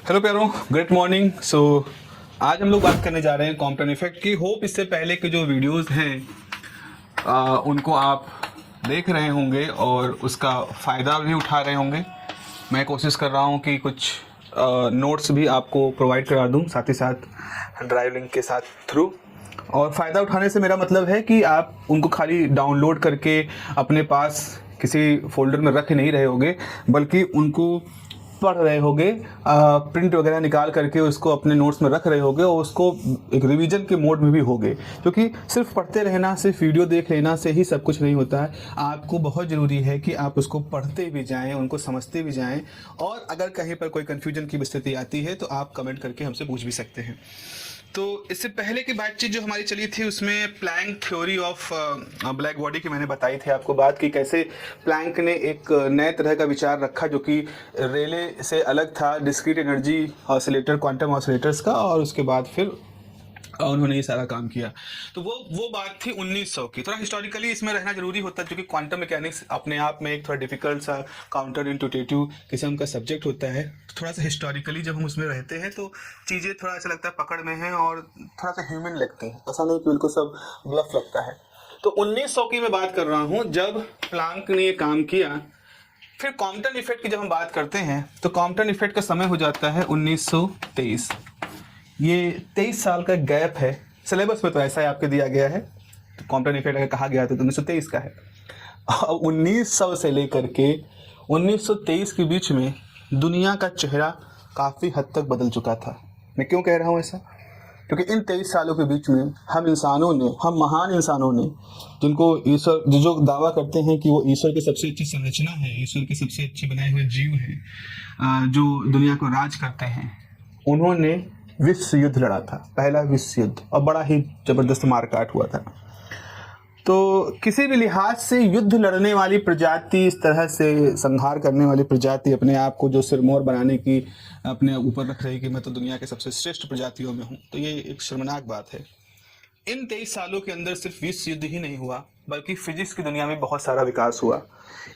Hello प्यारों, great morning. आज हम लोग बात करने जा रहे हैं कॉम्पटन इफेक्ट की। होप इससे पहले के जो वीडियोस हैं उनको आप देख रहे होंगे और उसका फ़ायदा भी उठा रहे होंगे। मैं कोशिश कर रहा हूं कि कुछ नोट्स भी आपको प्रोवाइड करा दूं, साथ ही साथ ड्राइव लिंक के साथ थ्रू। और फ़ायदा उठाने से मेरा मतलब है कि आप उनको खाली डाउनलोड करके अपने पास किसी फोल्डर में रख नहीं रहे होगे, बल्कि उनको पढ़ रहे होगे, प्रिंट वगैरह निकाल करके उसको अपने नोट्स में रख रहे होगे और उसको एक रिवीजन के मोड में भी होगे। क्योंकि सिर्फ पढ़ते रहना, सिर्फ वीडियो देख लेना से ही सब कुछ नहीं होता है। आपको बहुत ज़रूरी है कि आप उसको पढ़ते भी जाएं, उनको समझते भी जाएं, और अगर कहीं पर कोई कन्फ्यूजन की स्थिति आती है तो आप कमेंट करके हमसे पूछ भी सकते हैं। तो इससे पहले की बातचीत जो हमारी चली थी उसमें Planck theory of black body की मैंने बताई थी आपको बात की, कैसे प्लैंक ने एक नए तरह का विचार रखा जो कि रेले से अलग था, discrete energy oscillator, quantum oscillators का, और उसके बाद फिर उन्होंने ये सारा काम किया। तो वो बात थी 1900 की। थोड़ा हिस्टोरिकली इसमें रहना जरूरी होता है क्योंकि क्वांटम मैकेनिक्स अपने आप में एक थोड़ा डिफिकल्ट सा काउंटर इंटूटिव किस्म का सब्जेक्ट होता है। थोड़ा सा हिस्टोरिकली जब हम उसमें रहते हैं तो चीज़ें थोड़ा ऐसा लगता है पकड़ में है और थोड़ा सा ह्यूमन लगते हैं, ऐसा नहीं कि बिल्कुल सब ब्लफ लगता है। तो 1900 की मैं बात कर रहा हूँ जब प्लैंक ने ये काम किया। फिर कॉम्पटन इफेक्ट की जब हम बात करते हैं तो कॉम्पटन इफेक्ट का समय हो जाता है 1923। ये 23 साल का गैप है। सिलेबस में तो ऐसा ही आपके दिया गया है, तो कॉम्पटन इफेक्ट अगर कहा गया तो 1923 का है। और 1900 से लेकर के 1923 के बीच में दुनिया का चेहरा काफ़ी हद तक बदल चुका था। मैं क्यों कह रहा हूँ ऐसा? क्योंकि इन 23 सालों के बीच में हम इंसानों ने, हम महान इंसानों ने, जिनको ईश्वर, जो दावा करते हैं कि वो ईश्वर की सबसे अच्छी संरचना है, ईश्वर के सबसे अच्छे बनाए हुए जीव हैं, जो दुनिया को राज करते हैं, उन्होंने विश्व युद्ध लड़ा था, पहला विश्व युद्ध, और बड़ा ही जबरदस्त मारकाट हुआ था। तो किसी भी लिहाज से युद्ध लड़ने वाली प्रजाति, इस तरह से संहार करने वाली प्रजाति, अपने आप को जो सिरमौर बनाने की अपने ऊपर रख रही कि मैं तो दुनिया के सबसे श्रेष्ठ प्रजातियों में हूँ, तो ये एक शर्मनाक बात है। इन 23 सालों के अंदर सिर्फ विश्व युद्ध ही नहीं हुआ, बल्कि फिजिक्स की दुनिया में बहुत सारा विकास हुआ।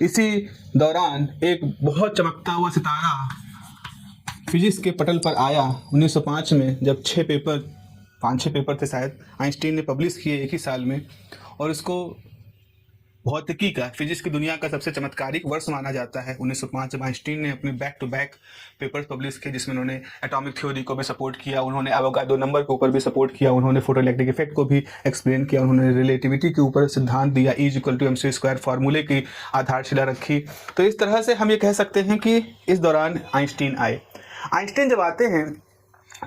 इसी दौरान एक बहुत चमकता हुआ सितारा फिजिक्स के पटल पर आया 1905 में, जब 5-6 पेपर थे शायद, आइंस्टीन ने पब्लिश किए एक ही साल में। और इसको भौतिकी का, फिजिक्स की दुनिया का सबसे चमत्कारिक वर्ष माना जाता है 1905, जब आइंस्टीन ने अपने back to back papers publish किए, जिसमें उन्होंने एटॉमिक थ्योरी को भी सपोर्ट किया, उन्होंने एवोगाड्रो नंबर के ऊपर भी सपोर्ट किया, उन्होंने फोटोइलेक्ट्रिक इफेक्ट को भी एक्सप्लेन किया, उन्होंने रिलेटिविटी के ऊपर सिद्धांत दिया, E=mc² फार्मूले की आधारशिला रखी। तो इस तरह से हम ये कह सकते हैं कि इस दौरान आइंस्टीन आए। आइंस्टीन जब आते हैं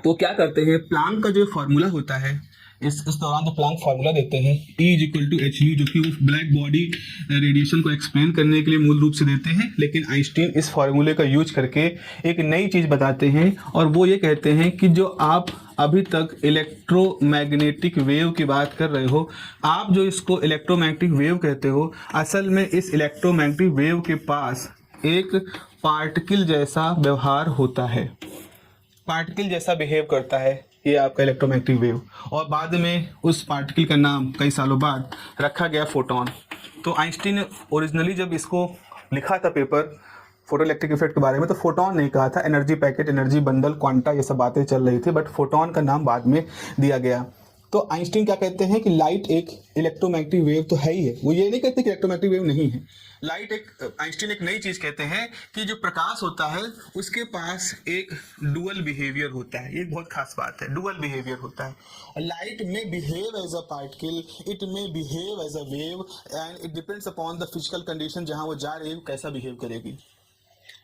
तो क्या करते हैं, प्लैंक का जो फार्मूला होता है, इस दौरान जो प्लैंक फार्मूला देते हैं E=hν, जो कि वो ब्लैक बॉडी रेडिएशन को एक्सप्लेन करने के लिए मूल रूप से देते हैं। लेकिन आइंस्टीन इस फार्मूले का यूज करके एक नई चीज़ बताते हैं, और वो ये कहते हैं कि जो आप अभी तक इलेक्ट्रोमैग्नेटिक वेव की बात कर रहे हो, आप जो इसको इलेक्ट्रोमैग्नेटिक वेव कहते हो, असल में इस इलेक्ट्रोमैग्नेटिक वेव के पास एक पार्टिकल जैसा व्यवहार होता है, पार्टिकल जैसा बिहेव करता है ये आपका इलेक्ट्रोमैग्नेटिक वेव। और बाद में उस पार्टिकल का नाम कई सालों बाद रखा गया फोटोन। तो आइंस्टीन ने ओरिजिनली जब इसको लिखा था पेपर फोटोइलेक्ट्रिक इफेक्ट के बारे में, तो फोटोन नहीं कहा था, energy packet, energy bundle, quanta, ये सब बातें चल रही थी, बट फोटोन का नाम बाद में दिया गया। तो आइंस्टीन क्या कहते हैं कि लाइट एक इलेक्ट्रोमैग्नेटिक वेव तो है ही है, वो ये नहीं कहते कि इलेक्ट्रोमैग्नेटिक वेव नहीं है। लाइट आइंस्टीन एक नई चीज कहते हैं कि जो प्रकाश होता है उसके पास एक डुअल बिहेवियर होता है। ये बहुत खास बात है, डुअल बिहेवियर होता है। लाइट में behave as a particle, it में behave as a wave, and it depends upon the physical condition, जहां वो जा रही है कैसा बिहेव करेगी।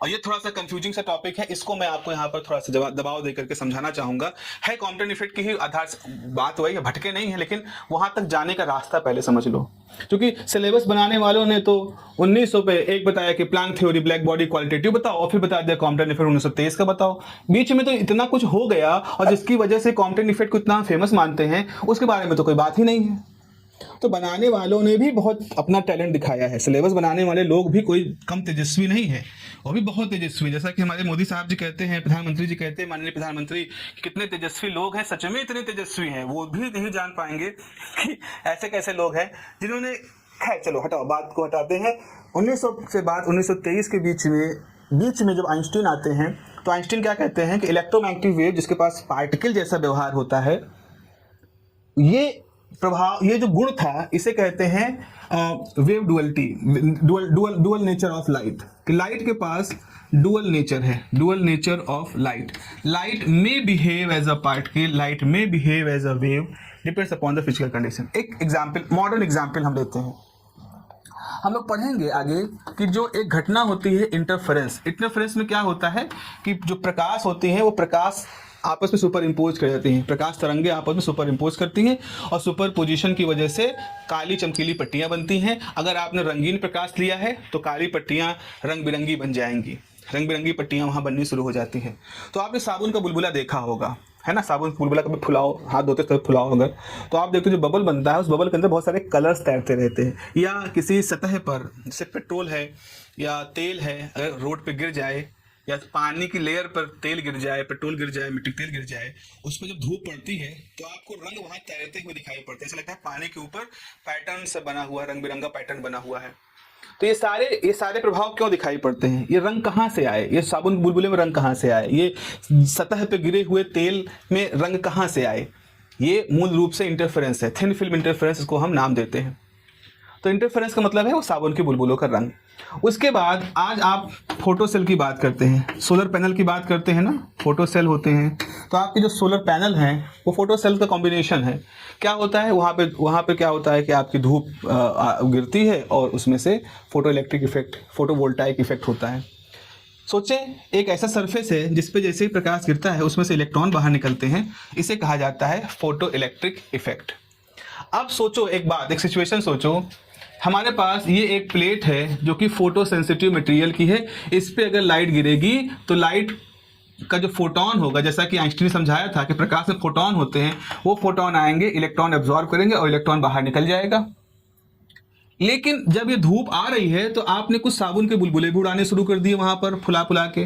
और ये थोड़ा सा कंफ्यूजिंग सा टॉपिक है, इसको मैं आपको यहाँ पर थोड़ा सा दबाव देकर के समझाना चाहूंगा। है कॉम्पटन इफेक्ट की ही आधार बात वही है, भटके नहीं है, लेकिन वहां तक जाने का रास्ता पहले समझ लो। क्योंकि सिलेबस बनाने वालों ने तो 1900 पे एक बताया कि Planck theory, black body, qualitative बताओ, और फिर बता दिया कॉम्पटन इफेक्ट 1923 का बताओ। बीच में तो इतना कुछ हो गया, और जिसकी वजह से कॉम्पटन इफेक्ट को इतना फेमस मानते हैं उसके बारे में तो कोई बात ही नहीं है। तो बनाने वालों ने भी बहुत अपना टैलेंट दिखाया है। सिलेबस बनाने वाले लोग भी कोई कम तेजस्वी नहीं है, वो भी बहुत तेजस्वी। जैसा कि हमारे मोदी साहब जी कहते हैं, प्रधानमंत्री जी कहते हैं, माननीय प्रधानमंत्री, कितने तेजस्वी लोग हैं, सच में इतने तेजस्वी हैं, वो भी नहीं जान पाएंगे कि ऐसे कैसे लोग हैं जिन्होंने। खैर चलो हटाओ, बात को हटाते हैं। 1900 से बाद 1923 के बीच में जब आइंस्टीन आते हैं तो आइंस्टीन क्या कहते हैं कि इलेक्ट्रोमैग्नेटिक वेव जिसके पास पार्टिकल जैसा व्यवहार होता है, ये प्रभाव, ये जो गुण था, इसे कहते हैं wave duality, dual nature of light, कि लाइट के पास डुअल नेचर है, dual nature of light. Light may behave as a particle, light may behave as a wave, depends upon the physical condition. एक एग्जाम्पल, मॉडर्न एग्जाम्पल हम लेते हैं। हम लोग पढ़ेंगे आगे कि जो एक घटना होती है इंटरफेरेंस, इंटरफेरेंस में क्या होता है कि जो प्रकाश होती है वो प्रकाश आपस में सुपर इम्पोज कर जाती हैं, प्रकाश तरंगे आपस में सुपर इम्पोज करती हैं और सुपर पोजिशन की वजह से काली चमकीली पट्टियां बनती हैं। अगर आपने रंगीन प्रकाश लिया है तो काली पट्टियां रंग बिरंगी बन जाएंगी, रंग बिरंगी पट्टियां वहां बननी शुरू हो जाती हैं। तो आपने साबुन का बुलबुला देखा होगा, है ना, साबुन बुलबुला कभी फुलाओ, हाथ धोते तब फुलाओ अगर, तो आप देखो जो बबल बनता है उस बबल के अंदर बहुत सारे कलर्स तैरते रहते हैं। या किसी सतह पर जैसे पेट्रोल है या तेल है, अगर रोड पे गिर जाए या पानी की लेयर पर तेल गिर जाए, पेट्रोल गिर जाए, मिट्टी तेल गिर जाए, उस पर जब धूप पड़ती है तो आपको रंग वहां तैरते हुए दिखाई पड़ते हैं। ऐसा लगता है पानी के ऊपर पैटर्न से बना हुआ, रंग बिरंगा पैटर्न बना हुआ है। तो ये सारे प्रभाव क्यों दिखाई पड़ते हैं? ये रंग कहाँ से आए? ये साबुन बुलबुले में रंग कहाँ से आए? ये सतह पे गिरे हुए तेल में रंग कहाँ से आए? ये मूल रूप से इंटरफेरेंस है, थिन फिल्म इंटरफेरेंस इसको हम नाम देते हैं। तो इंटरफेरेंस का मतलब है वो साबुन के बुलबुलों का रंग। उसके बाद आज आप फोटो सेल की बात करते हैं, सोलर पैनल की बात करते हैं ना, फोटो सेल होते हैं। तो आपके जो सोलर पैनल हैं वो फोटो सेल का कॉम्बिनेशन है। क्या होता है वहाँ पे क्या होता है कि आपकी धूप गिरती है और उसमें से photo electric effect, photo voltaic effect होता है। सोचें एक ऐसा सरफेस है जिस पे जैसे ही प्रकाश गिरता है उसमें से इलेक्ट्रॉन बाहर निकलते हैं, इसे कहा जाता है फोटो इलेक्ट्रिक इफेक्ट। अब सोचो एक बात, एक सिचुएशन सोचो, हमारे पास ये एक प्लेट है जो कि फोटो सेंसिटिव मटेरियल की है। इस पे अगर लाइट गिरेगी तो लाइट का जो फोटोन होगा, जैसा कि आइंस्टीन ने समझाया था कि प्रकाश में फोटोन होते हैं, वो फोटोन आएंगे, इलेक्ट्रॉन एब्जॉर्ब करेंगे और इलेक्ट्रॉन बाहर निकल जाएगा। लेकिन जब ये धूप आ रही है तो आपने कुछ साबुन के बुलबुले भी उड़ाने शुरू कर दिए वहां पर फुला फुला के।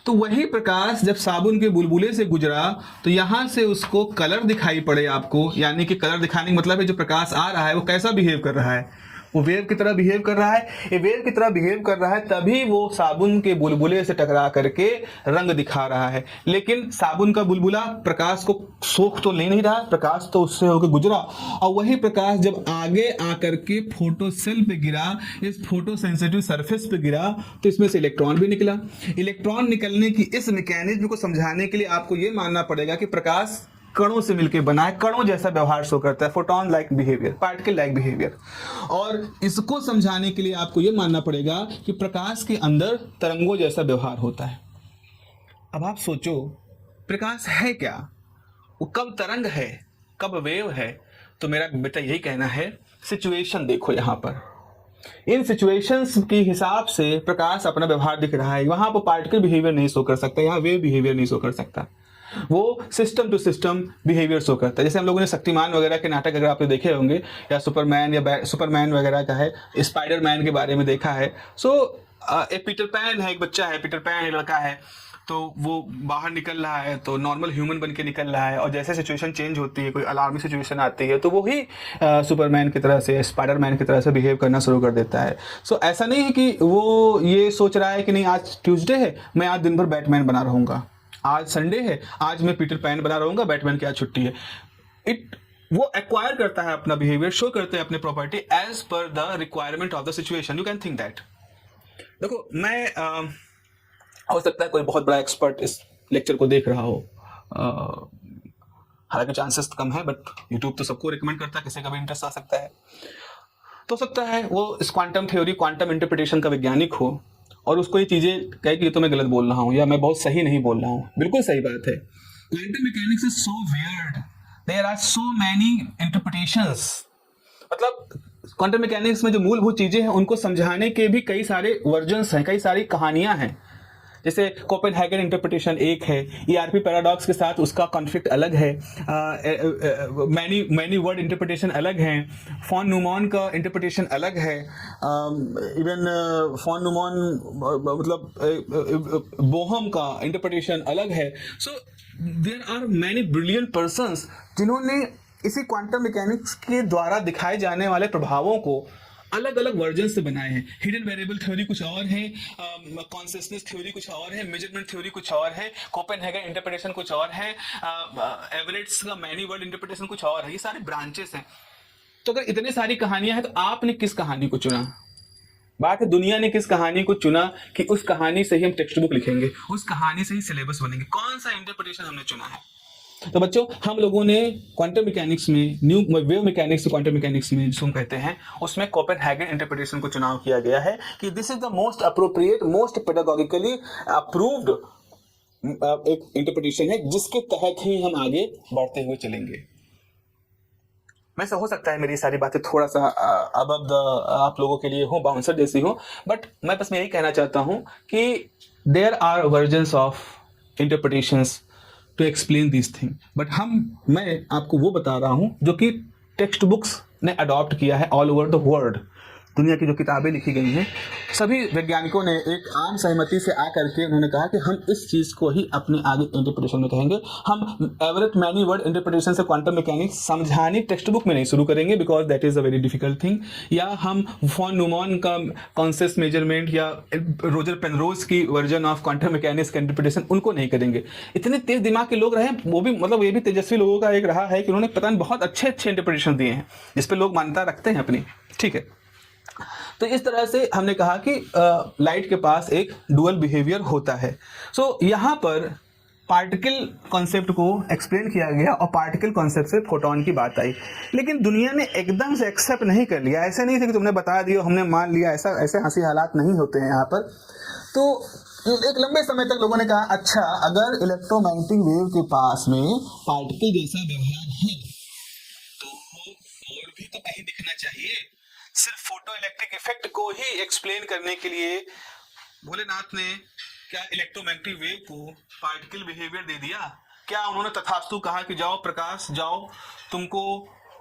तो वही प्रकाश जब साबुन के बुलबुले से गुजरा तो यहाँ से उसको कलर दिखाई पड़े आपको, यानी कि कलर दिखाने का मतलब है जो प्रकाश आ रहा है वो कैसा बिहेव कर रहा है, वो वेव की तरह बिहेव कर रहा है। ये वेव की तरह बिहेव कर रहा है तभी वो साबुन के बुलबुले से टकरा करके रंग दिखा रहा है। लेकिन साबुन का बुलबुला प्रकाश को सोख तो ले नहीं रहा, प्रकाश तो उससे होकर गुजरा, और वही प्रकाश जब आगे आकर के फोटो सेल पे गिरा, इस फोटो सेंसिटिव सरफेस पे गिरा, तो इसमें से इलेक्ट्रॉन भी निकला। इलेक्ट्रॉन निकलने की इस मैकेनिज्म को समझाने के लिए आपको ये मानना पड़ेगा कि प्रकाश कणों से मिलकर बना है, कणों जैसा व्यवहार शो करता है, photon like behaviour, particle like behaviour. और इसको समझाने के लिए आपको यह मानना पड़ेगा कि प्रकाश के अंदर तरंगों जैसा व्यवहार होता है। अब आप सोचो प्रकाश है क्या, वो कब तरंग है, कब वेव है? तो मेरा बेटा यही कहना है, सिचुएशन देखो यहाँ पर, इन सिचुएशंस के हिसाब से प्रकाश अपना व्यवहार दिख रहा है। वहां पर पार्टिकल बिहेवियर नहीं शो कर सकता, यहाँ वेव बिहेवियर नहीं शो कर सकता, वो system to system behaviour show करता है। जैसे हम लोगों ने शक्तिमान वगैरह के नाटक अगर आपने देखे होंगे, या सुपरमैन या सुपरमैन वगैरह का है, स्पाइडरमैन के बारे में देखा है। सो एक पीटर पैन है, एक बच्चा है, पीटर पैन एक लड़का है, तो वो बाहर निकल रहा है तो नॉर्मल ह्यूमन बन के निकल रहा है, और जैसे सिचुएशन चेंज होती है, कोई अलार्मिंग सिचुएशन आती है, तो वो ही सुपरमैन की तरह से, स्पाइडरमैन की तरह से बिहेव करना शुरू कर देता है। सो ऐसा नहीं है कि वो ये सोच रहा है कि नहीं आज ट्यूसडे है, मैं आज दिन भर बैटमैन बना रहूँगा, आज संडे है, आज मैं पीटर पैन बना रहूँगा, बैटमैन की आज छुट्टी है। वो एक्वायर करता है अपना बिहेवियर, शो करते हैं अपने property as per the requirement of the situation. You can think that. देखो मैं हो सकता है कोई बहुत बड़ा एक्सपर्ट इस लेक्चर को देख रहा हो, हालांकि चांसेस कम है, बट यूट्यूब तो सबको रिकमेंड करता है, किसी का भी इंटरेस्ट आ सकता है। तो सकता है वो इस क्वांटम थ्योरी, क्वांटम इंटरप्रिटेशन का वैज्ञानिक हो और उसको ये चीजें कहे कि ये तो मैं गलत बोल रहा हूँ या मैं बहुत सही नहीं बोल रहा हूँ। बिल्कुल सही बात है। Quantum mechanics is so weird, there are so many interpretations. मतलब क्वांटम मैकेनिक्स में जो मूलभूत चीजें हैं उनको समझाने के भी कई सारे वर्जन्स हैं, कई सारी कहानियां हैं। जैसे कोपेनहेगन इंटरप्रिटेशन एक है, ईआरपी पैराडॉक्स के साथ उसका कॉन्फ्लिक्ट अलग है, मैनी वर्ड इंटरप्रिटेशन अलग है, फॉन न्यूमॉन का इंटरप्रिटेशन अलग है, इवन फॉन न्यूमॉन मतलब बोहम का इंटरप्रिटेशन अलग है। So there are many brilliant persons जिन्होंने इसी क्वांटम मैकेनिक्स के द्वारा दिखाए जाने वाले प्रभावों को अलग अलग वर्जन से बनाए हैं। हिडन वेरिएबल थ्योरी कुछ और है, कॉन्सियसनेस थ्योरी कुछ और है, मेजरमेंट थ्योरी कुछ और है, कोपेनहेगन इंटरप्रिटेशन कुछ और है, एवरेट्स का मैनी वर्ड इंटरप्रिटेशन कुछ और है। ये सारे ब्रांचेस हैं। तो अगर इतने सारी कहानियां हैं तो आपने किस कहानी को चुना? बात है दुनिया ने किस कहानी को चुना कि उस कहानी से ही हम टेक्स्ट बुक लिखेंगे, उस कहानी से ही सिलेबस बनेंगे। कौन सा इंटरप्रिटेशन हमने चुना है? तो बच्चों, हम लोगों ने क्वांटम मैकेनिक्स में, new wave mechanics quantum mechanics में जिसको हम कहते हैं, उसमें कोपेनहेगन इंटरप्रिटेशन को चुनाव किया गया है कि this is the most appropriate, most pedagogically approved एक इंटरप्रिटेशन है, जिसके तहत ही हम आगे बढ़ते हुए चलेंगे। वैसे हो सकता है मेरी सारी बातें थोड़ा सा अबव द आप लोगों के लिए हो, बाउंसर जैसी हो, बट मैं बस यही कहना चाहता हूं कि there are versions of interpretations to explain this thing, but मैं आपको वो बता रहा हूं जो कि टेक्स्ट बुक्स ने अडॉप्ट किया है ऑल ओवर द वर्ल्ड। दुनिया की जो किताबें लिखी गई हैं, सभी वैज्ञानिकों ने एक आम सहमति से आकर के उन्होंने कहा कि हम इस चीज़ को ही अपने आगे इंटरप्रिटेशन में कहेंगे। हम एवरेट मैनी वर्ड इंटरप्रिटेशन से क्वांटम मैकेनिक्स समझाने टेक्स्ट बुक में नहीं शुरू करेंगे, because that is a very difficult thing. या हम फॉन न्यूमॉन का कॉन्सेप्ट मेजरमेंट या रोजर पेनरोज की वर्जन ऑफ क्वांटम मैकेनिक्स का इंटरप्रिटेशन उनको नहीं करेंगे। इतने तेज दिमाग के लोग रहे, वो भी मतलब ये भी तेजस्वी लोगों का एक रहा है कि उन्होंने पता नहीं बहुत अच्छे अच्छे इंटरप्रिटेशन दिए हैं जिस पर लोग मान्यता रखते हैं अपनी। ठीक है, तो इस तरह से हमने कहा कि लाइट के पास एक डुअल बिहेवियर होता है। सो यहाँ पर पार्टिकल कॉन्सेप्ट को एक्सप्लेन किया गया और पार्टिकल कॉन्सेप्ट से फोटोन की बात आई, लेकिन दुनिया ने एकदम से एक्सेप्ट नहीं कर लिया। ऐसे नहीं थे कि तुमने बता दिया हमने मान लिया, ऐसे हंसी हालात नहीं होते हैं यहाँ पर। तो एक लंबे समय तक लोगों ने कहा अच्छा, अगर इलेक्ट्रोमैग्नेटिक वेव के पास में पार्टिकल जैसा व्यवहार है तो और भी तो कहीं दिखना चाहिए। सिर्फ फोटो इलेक्ट्रिक इफेक्ट को ही एक्सप्लेन करने के लिए भोलेनाथ ने क्या इलेक्ट्रोमैग्नेटिक वेव को पार्टिकल बिहेवियर दे दिया? क्या उन्होंने तथास्तु कहा कि जाओ प्रकाश जाओ, तुमको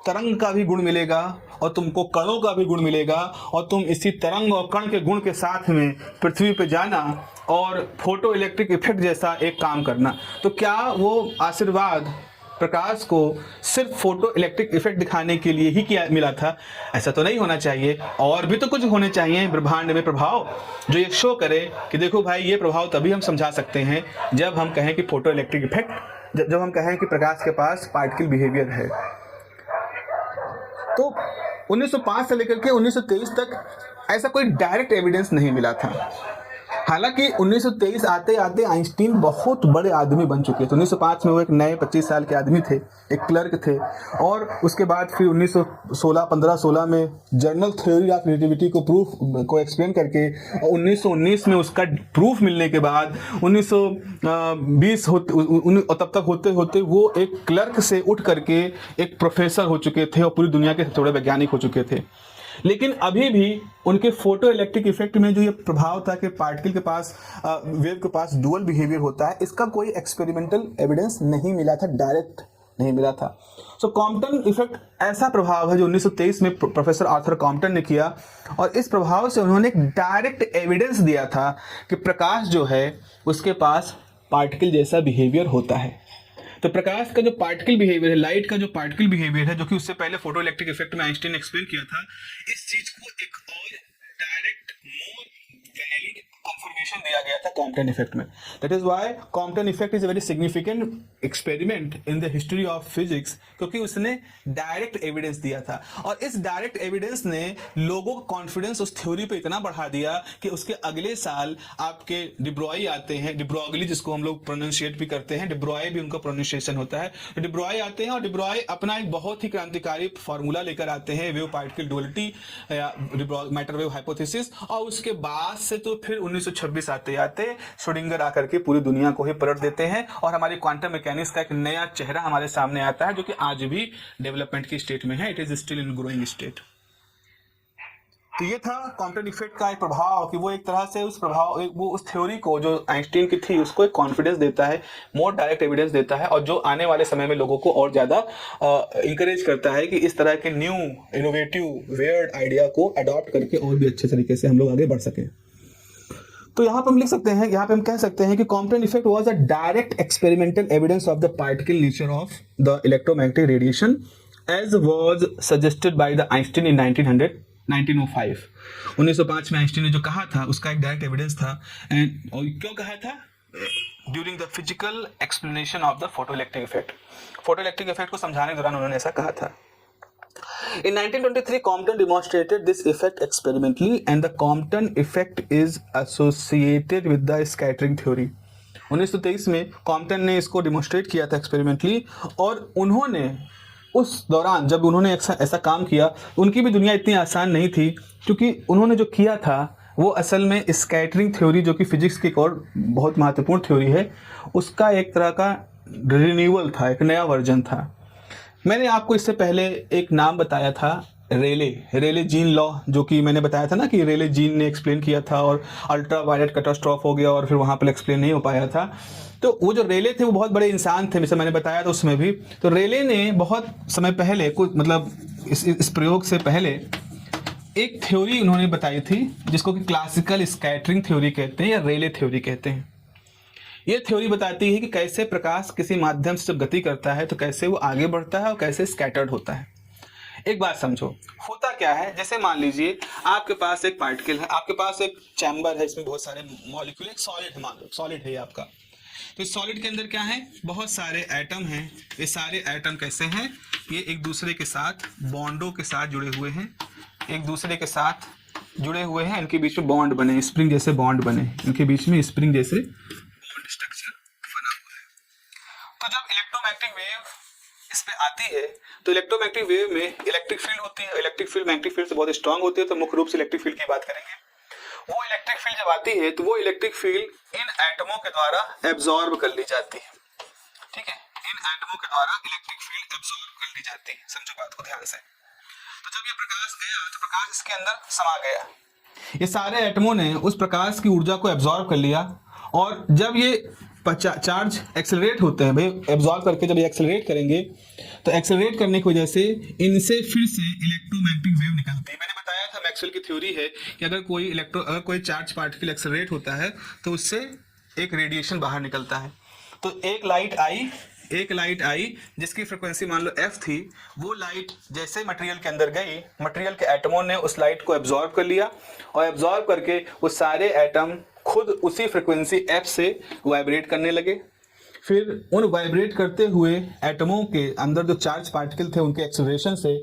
तरंग का भी गुण मिलेगा और तुमको कणों का भी गुण मिलेगा और तुम इसी तरंग और कण के गुण के साथ में पृथ्वी पे जाना और फोटो इलेक्ट्रिक इफेक्ट जैसा एक काम करना? तो क्या वो आशीर्वाद प्रकाश को सिर्फ फोटो इलेक्ट्रिक इफेक्ट दिखाने के लिए ही किया मिला था? ऐसा तो नहीं होना चाहिए, और भी तो कुछ होने चाहिए ब्रह्मांड में प्रभाव जो ये शो करे कि देखो भाई ये प्रभाव तभी हम समझा सकते हैं जब हम कहें कि फोटो इलेक्ट्रिक इफेक्ट, जब हम कहें कि प्रकाश के पास पार्टिकल बिहेवियर है। तो 1905 से लेकर के 1923 तक ऐसा कोई डायरेक्ट एविडेंस नहीं मिला था। हालांकि 1923 आते आते आइंस्टीन बहुत बड़े आदमी बन चुके थे। 1905 में वो एक नए 25 साल के आदमी थे, एक क्लर्क थे, और उसके बाद फिर 1516 में जर्नल थ्योरी ऑफ रिलेटिविटी को एक्सप्लेन करके, और 1919 में उसका प्रूफ मिलने के बाद 1920 तब तक होते होते वो एक क्लर्क से उठ करके एक प्रोफेसर हो चुके थे और पूरी दुनिया के सबसे बड़े वैज्ञानिक हो चुके थे। लेकिन अभी भी उनके फोटो इलेक्ट्रिक इफेक्ट में जो ये प्रभाव था कि पार्टिकल के पास, वेव के पास डुअल बिहेवियर होता है, इसका कोई एक्सपेरिमेंटल एविडेंस नहीं मिला था, डायरेक्ट नहीं मिला था। सो कॉम्पटन इफेक्ट ऐसा प्रभाव है जो 1923 में प्रोफेसर आर्थर कॉम्पटन ने किया, और इस प्रभाव से उन्होंने एक डायरेक्ट एविडेंस दिया था कि प्रकाश जो है उसके पास पार्टिकल जैसा बिहेवियर होता है। तो प्रकाश का जो पार्टिकल बिहेवियर है, लाइट का जो पार्टिकल बिहेवियर है, जो कि उससे पहले फोटो इलेक्ट्रिक इफेक्ट में आइंस्टीन ने एक्सप्लेन किया था, इस चीज को एक और डायरेक्ट मोर वैलिड कंफर्मेशन दिया गया था कॉम्पटन इफेक्ट में। That is why Compton effect is a very significant experiment in the history of physics, क्योंकि उसने डायरेक्ट एविडेंस दिया था, और इस डायरेक्ट एविडेंस ने लोगों का कॉन्फिडेंस उस थ्योरी पे इतना बढ़ा दिया कि उसके अगले साल आपके डिब्रॉय आते हैं, डिब्रोगली जिसको हम लोग प्रोनाउंशिएट भी करते हैं, डिब्रॉय भी उनका प्रोनाउंसिएशन होता है। तो डिब्रॉय आते हैं और डिब्रॉय अपना एक बहुत ही क्रांतिकारी फार्मूला लेकर आते हैं, वेव पार्टिकल डुअलिटी या मैटर वेव हाइपोथेसिस, और उसके बाद से तो फिर 1926 आते आते श्रोडिंगर आकर के पूरी दुनिया को ही पलट देते हैं, और हमारी क्वांटम मैकेनिक्स का एक नया चेहरा हमारे सामने आता है जो कि आज भी डेवलपमेंट की स्टेट में है। It is still in growing state. तो ये था कॉम्पटन इफेक्ट का एक प्रभाव कि वो एक तरह से वो उस थ्योरी को जो आइंस्टीन की थी उसको एक कॉन्फिडेंस देता है, मोर डायरेक्ट एविडेंस देता है, और जो आने वाले समय में लोगों को और ज्यादा इंकरेज करता है कि इस तरह के न्यू इनोवेटिव वियर्ड आइडिया को अडॉप्ट करके और भी अच्छे तरीके से हम लोग आगे बढ़ सकें। तो यहाँ पे हम लिख सकते हैं, यहाँ पे हम कह सकते हैं कि Compton effect was a direct experimental evidence of the particle nature of the electromagnetic radiation as was suggested by the Einstein in 1900 1905 1905 में आइंस्टीन ने जो कहा था उसका एक डायरेक्ट एविडेंस था। एंड और क्यों कहा था? During the physical explanation of the photo electric effect, photo electric effect को समझाने के दौरान उन्होंने ऐसा कहा था। In 1923, Compton demonstrated this effect experimentally, and the Compton effect is associated with the scattering theory. 1923 में कॉम्पटन ने इसको डिमोन्स्ट्रेट किया था एक्सपेरिमेंटली, और उन्होंने उस दौरान जब उन्होंने ऐसा काम किया, उनकी भी दुनिया इतनी आसान नहीं थी, क्योंकि उन्होंने जो किया था वो असल में स्कैटरिंग थ्योरी, जो कि फिजिक्स की एक और बहुत महत्वपूर्ण थ्योरी है, उसका एक तरह का रिन्यूअल था, एक नया वर्जन था। मैंने आपको इससे पहले एक नाम बताया था, रेले जीन लॉ, जो कि मैंने बताया था ना कि रेले जीन ने एक्सप्लेन किया था और अल्ट्रा वायलेट कैटास्ट्रॉफ हो गया और फिर वहाँ पर एक्सप्लेन नहीं हो पाया था। तो वो जो रेले थे वो बहुत बड़े इंसान थे, जैसे मैंने बताया था उसमें भी। तो रेले ने बहुत समय पहले, कुछ मतलब इस प्रयोग से पहले एक थ्योरी उन्होंने बताई थी, जिसको कि क्लासिकल स्कैटरिंग थ्योरी कहते हैं या रेले थ्योरी कहते हैं। ये थ्योरी बताती है कि कैसे प्रकाश किसी माध्यम से जब गति करता है तो कैसे वो आगे बढ़ता है और कैसे स्कैटर्ड होता है। एक बात समझो, होता क्या है, जैसे मान लीजिए आपके पास एक पार्टिकल है, आपके पास एक चैम्बर है, इसमें बहुत सारे मॉलिक्यूल, एक सॉलिड है, मान लो सॉलिड है आपका। तो इस सॉलिड के अंदर क्या है, बहुत सारे एटम हैं। ये सारे एटम कैसे हैं, ये एक दूसरे के साथ बॉन्डों के साथ जुड़े हुए हैं, एक दूसरे के साथ जुड़े हुए हैं, इनके बीच में बॉन्ड बने, स्प्रिंग जैसे बॉन्ड बने, इनके बीच में स्प्रिंग जैसे बॉन्ड स्ट्रक्चर बना हुआ है। तो जब इलेक्ट्रोमैग्नेटिक वेव इस पे आती है तो इलेक्ट्रोमैग्नेटिक वेव में इलेक्ट्रिक फील्ड होती है, इलेक्ट्रिक फील्ड मैग्नेटिक फील्ड से बहुत स्ट्रांग होती है, तो मुख्य रूप से इलेक्ट्रिक फील्ड की बात करेंगे। वो इलेक्ट्रिक फील्ड जब आती है तो वो इलेक्ट्रिक फील्ड इन एटमों के द्वारा एब्जॉर्ब कर ली जाती है, ठीक है, इन एटमों के द्वारा इलेक्ट्रिक फील्ड एब्जॉर्ब कर ली जाती है। समझो बात को ध्यान से। तो जब ये प्रकाश गया तो प्रकाश इसके अंदर समा गया, ये सारे एटमों ने उस प्रकाश की ऊर्जा को एब्जॉर्ब कर लिया, और जब ये चार्ज एक्सेलरेट होते हैं, भाई एब्जॉर्ब करके जब ये एक्सेलरेट करेंगे तो एक्सेलरेट करने की वजह से इनसे फिर से इलेक्ट्रोमैग्नेटिक वेव निकलती है। मैंने बताया था मैक्सवेल की थ्योरी है कि अगर कोई चार्ज पार्टिकल एक्सेलरेट होता है तो उससे एक रेडिएशन बाहर निकलता है। तो एक लाइट आई जिसकी फ्रिक्वेंसी मान लो f थी, वो लाइट जैसे मटेरियल के अंदर गई, मटेरियल के एटमों ने उस लाइट को एब्जॉर्ब कर लिया, और एब्जॉर्ब करके वो सारे एटम खुद उसी फ्रिक्वेंसी f से वाइब्रेट करने लगे। फिर उन वाइब्रेट करते हुए एटमों के अंदर जो चार्ज पार्टिकल थे उनके एक्सेलरेशन से